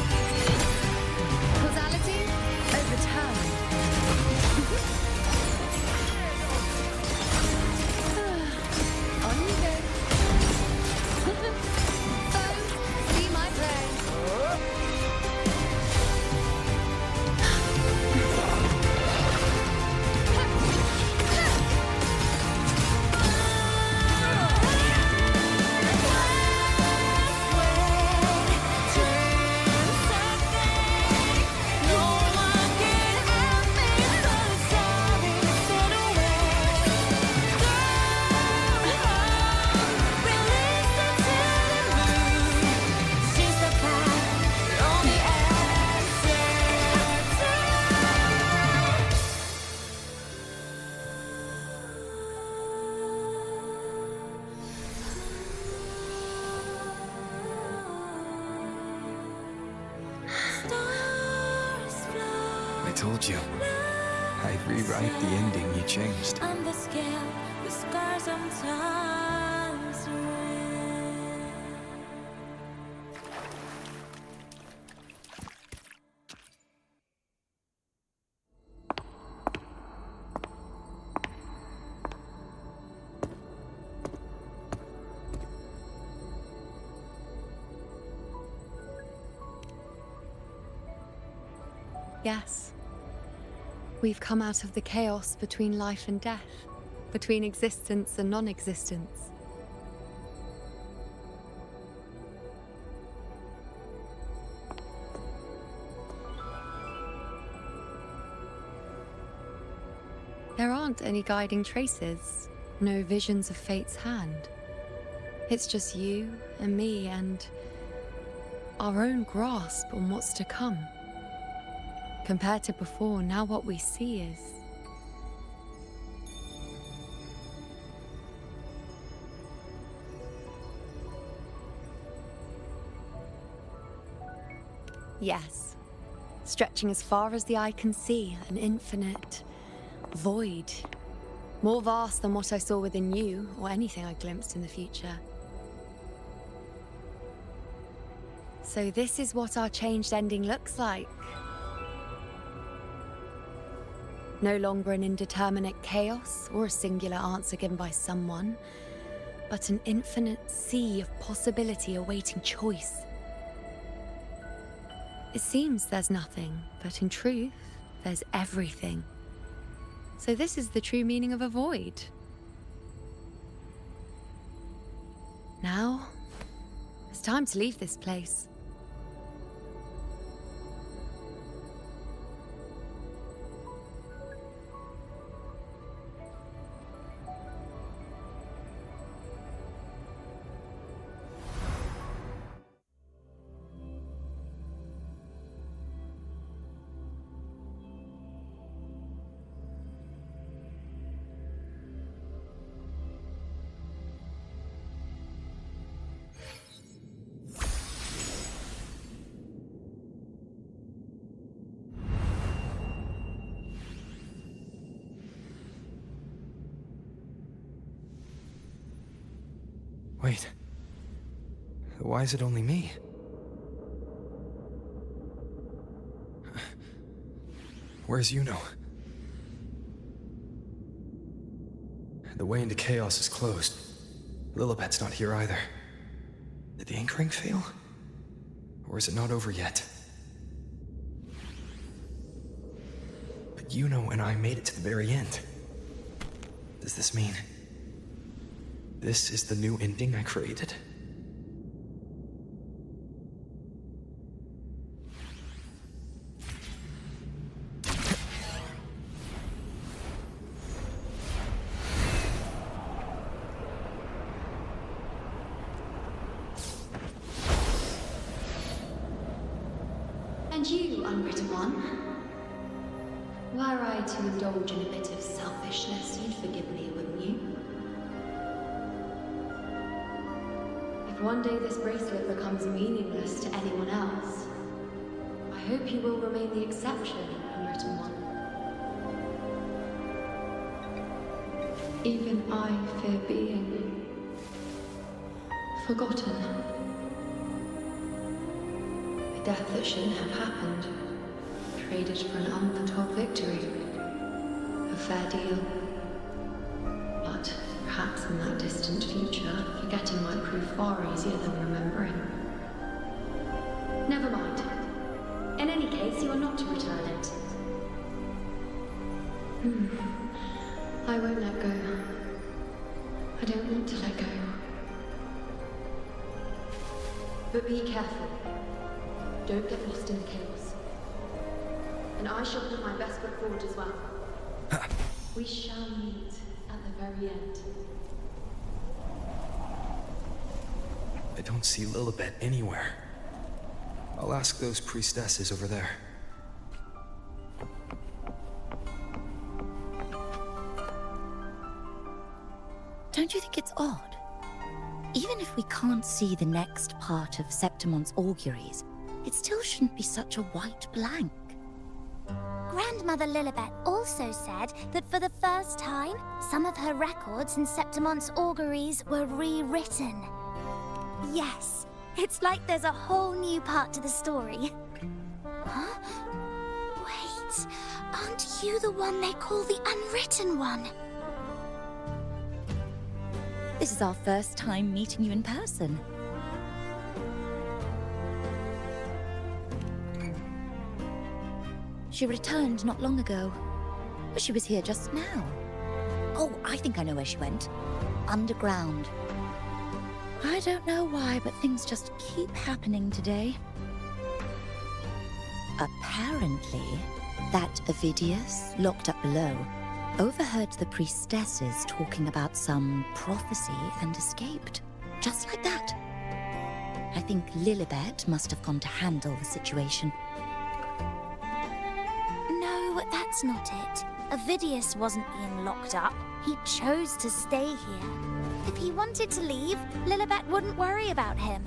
Causality overturned. On you go. Foe, be my prey. I told you. I'd rewrite the ending you changed. On the scale, the scars sometimes win. Yes. We've come out of the chaos between life and death, between existence and non-existence. There aren't any guiding traces, no visions of fate's hand. It's just you and me and our own grasp on what's to come. Compared to before, now what we see is... Yes. Stretching as far as the eye can see, an infinite void. More vast than what I saw within you, or anything I glimpsed in the future. So this is what our changed ending looks like. No longer an indeterminate chaos, or a singular answer given by someone, but an infinite sea of possibility awaiting choice. It seems there's nothing, but in truth, there's everything. So this is the true meaning of a void. Now, it's time to leave this place. Wait. Why is it only me? Where's Yuno? The way into chaos is closed. Lilibet's not here either. Did the ink ring fail? Or is it not over yet? But Yuno and I made it to the very end. Does this mean... this is the new ending I created? And you, unwritten one? Were I to indulge in a bit of selfishness, you'd forgive me, wouldn't you? If one day this bracelet becomes meaningless to anyone else, I hope you will remain the exception, unwritten one. Even I fear being forgotten. A death that shouldn't have happened, traded for an unforetold victory. A fair deal. But perhaps in that distant future, forgetting might prove far easier than remembering. Never mind. In any case, you are not to return it. I won't let go. I don't want to let go. But be careful. Don't get lost in the chaos. And I shall put my best foot forward as well. We shall meet at the very end. I don't see Lilibet anywhere. I'll ask those priestesses over there. Don't you think it's odd? Even if we can't see the next part of Septimon's auguries, it still shouldn't be such a white blank. Grandmother Lilibet also said that for the first time, some of her records in Septimon's auguries were rewritten. Yes, it's like there's a whole new part to the story. Huh? Wait, aren't you the one they call the Unwritten One? This is our first time meeting you in person. She returned not long ago, but she was here just now. Oh, I think I know where she went. Underground. I don't know why, but things just keep happening today. Apparently, that Ovidius, locked up below, Overheard the priestesses talking about some prophecy and escaped. Just like that. I think Lilibet must have gone to handle the situation. No, that's not it. Avidius wasn't being locked up. He chose to stay here. If he wanted to leave, Lilibet wouldn't worry about him.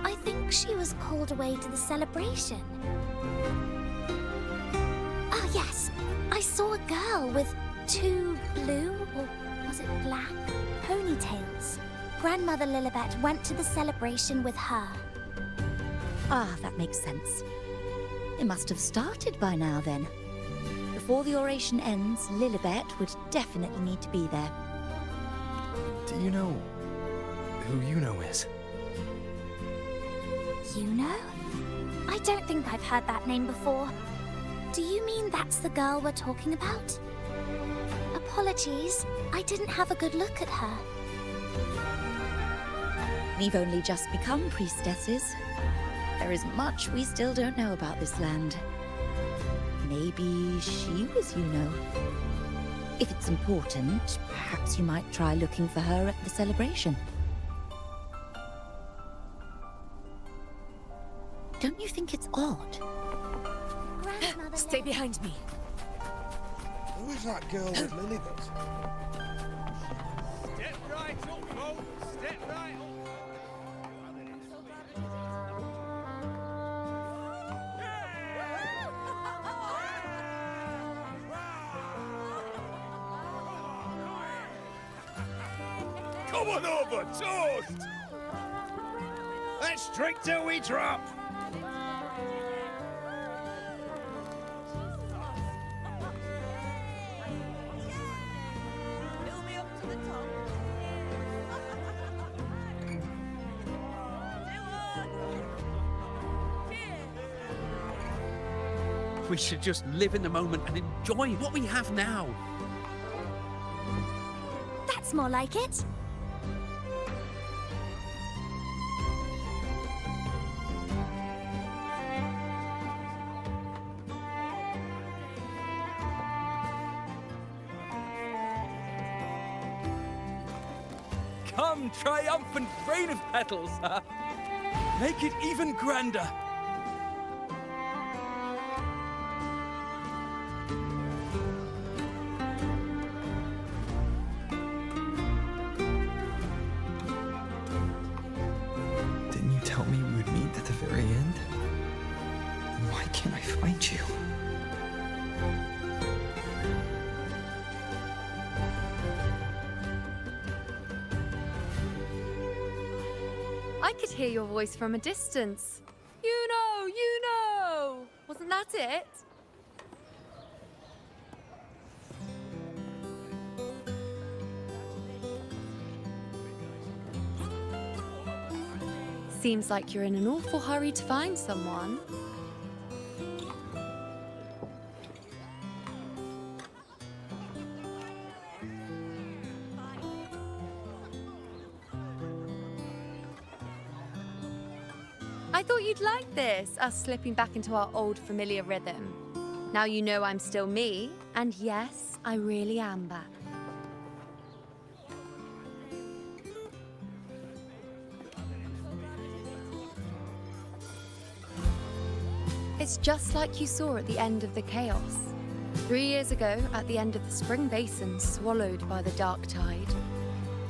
I think she was called away to the celebration. Ah, yes. I saw a girl with 2 blue, or was it black, ponytails. Grandmother Lilibet went to the celebration with her. Ah, that makes sense. It must have started by now then. Before the oration ends, Lilibet would definitely need to be there. Do you know who Yuno is? Yuno? I don't think I've heard that name before. Do you mean that's the girl we're talking about? Apologies, I didn't have a good look at her. We've only just become priestesses. There is much we still don't know about this land. Maybe she was Yuno. If it's important, perhaps you might try looking for her at the celebration. Don't you think it's odd? Stay behind me. Who is that girl with Lilibet? Step right up, folks. Step right up. Come on over, toast! Let's drink till we drop! We should just live in the moment and enjoy what we have now. That's more like it. Come, triumphant rain of petals! Make it even grander! Didn't you tell me we would meet at the very end? Then why can't I find you? I could hear your voice from a distance. You know! Wasn't that it? Seems like you're in an awful hurry to find someone. I thought you'd like this, us slipping back into our old familiar rhythm. Now you know I'm still me, and yes, I really am back. It's just like you saw at the end of the chaos. 3 years ago, at the end of the spring basin swallowed by the dark tide,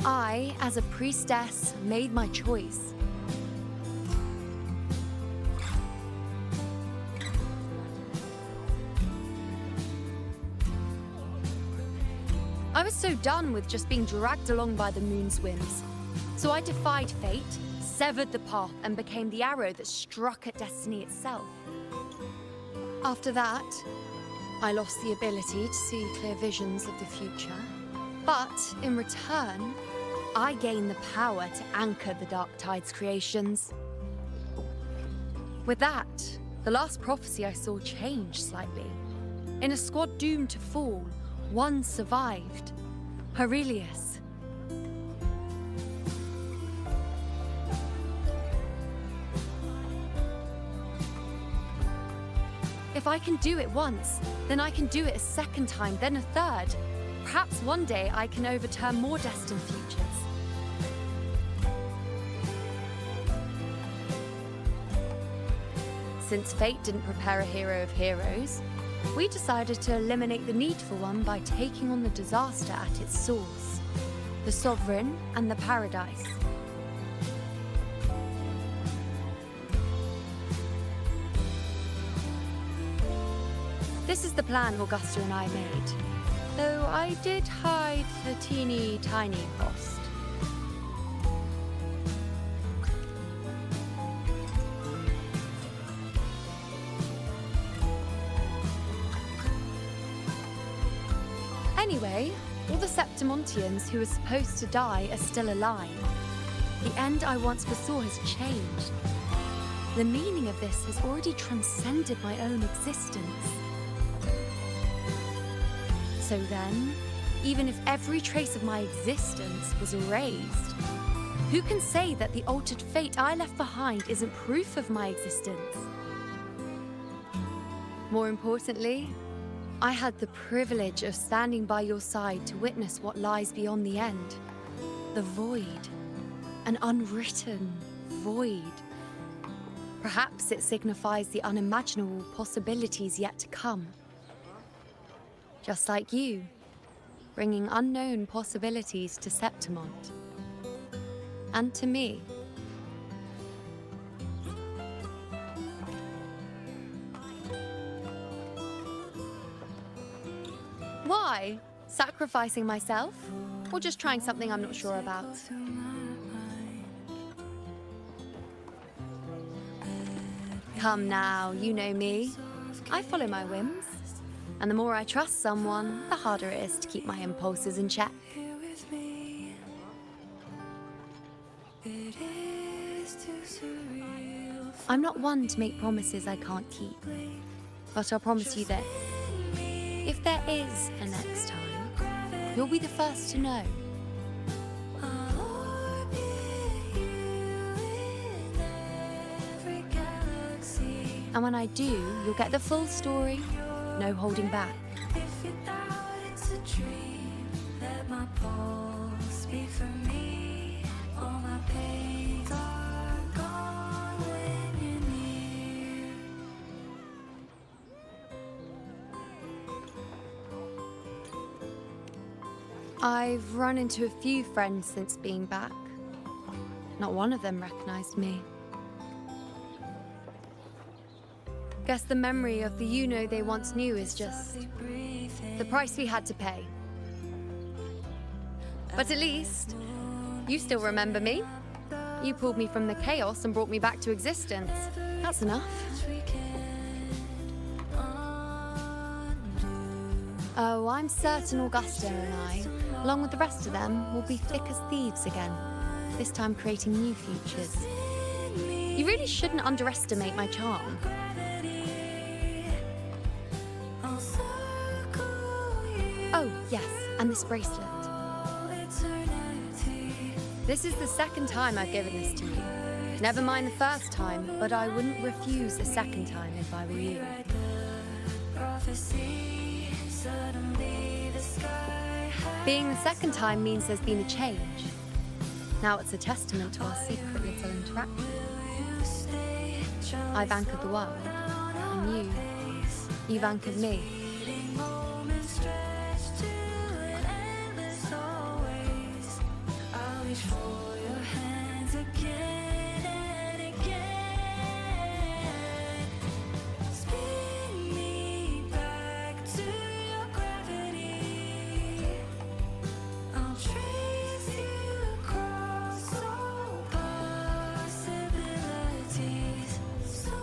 I, as a priestess, made my choice. I was so done with just being dragged along by the moon's whims. So I defied fate, severed the path, and became the arrow that struck at destiny itself. After that, I lost the ability to see clear visions of the future. But in return, I gained the power to anchor the Dark Tide's creations. With that, the last prophecy I saw changed slightly. In a squad doomed to fall, one survived. Aurelius. If I can do it once, then I can do it a second time, then a third. Perhaps one day I can overturn more destined futures. Since fate didn't prepare a hero of heroes, we decided to eliminate the needful one by taking on the disaster at its source, the Sovereign and the Paradise. This is the plan Augusta and I made, though I did hide a teeny tiny cost. Anyway, all the Septimontians who were supposed to die are still alive. The end I once foresaw has changed. The meaning of this has already transcended my own existence. So then, even if every trace of my existence was erased, who can say that the altered fate I left behind isn't proof of my existence? More importantly, I had the privilege of standing by your side to witness what lies beyond the end. The void. An unwritten void. Perhaps it signifies the unimaginable possibilities yet to come. Just like you, bringing unknown possibilities to Septimont. And to me. Why? Sacrificing myself? Or just trying something I'm not sure about? Come now, you know me. I follow my whims. And the more I trust someone, the harder it is to keep my impulses in check. I'm not one to make promises I can't keep. But I'll promise you this. If there is a next time, you'll be the first to know. And when I do, you'll get the full story, no holding back. If you doubt it's a dream, let my pulse speak for me. All my pains are gone when you're near. I've run into a few friends since being back. Not one of them recognized me. Guess the memory of the you-know they once knew is just the price we had to pay. But at least, you still remember me. You pulled me from the chaos and brought me back to existence. That's enough. Oh, I'm certain Augusta and I, along with the rest of them, will be thick as thieves again, this time creating new futures. You really shouldn't underestimate my charm. Oh, yes, and this bracelet. This is the second time I've given this to you. Never mind the first time, but I wouldn't refuse a second time if I were you. Being the second time means there's been a change. Now it's a testament to our secret little interaction. I've anchored the world, and you've anchored me. For your hands again and again. Spin me back to your gravity. I'll trace you across all possibilities. So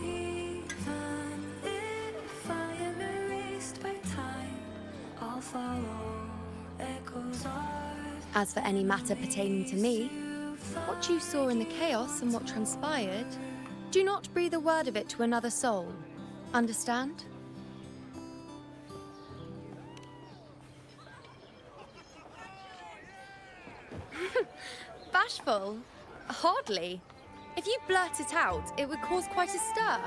even if I am erased by time, I'll follow echoes of. As for any matter pertaining to me, what you saw in the chaos and what transpired, do not breathe a word of it to another soul. Understand? Bashful? Hardly. If you blurt it out, it would cause quite a stir.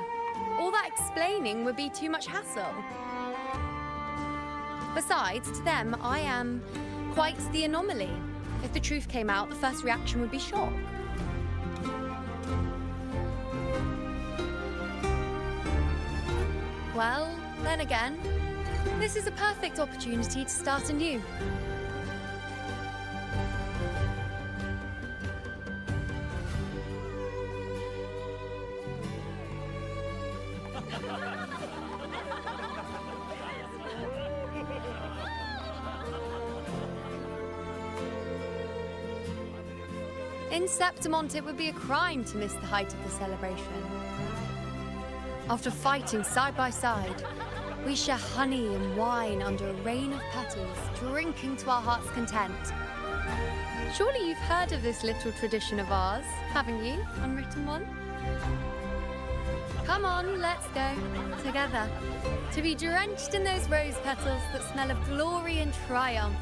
All that explaining would be too much hassle. Besides, to them, I am quite the anomaly. If the truth came out, the first reaction would be shock. Well, then again, this is a perfect opportunity to start anew. In Septimont, it would be a crime to miss the height of the celebration. After fighting side by side, we share honey and wine under a rain of petals, drinking to our heart's content. Surely you've heard of this little tradition of ours, haven't you, unwritten one? Come on, let's go, together, to be drenched in those rose petals that smell of glory and triumph.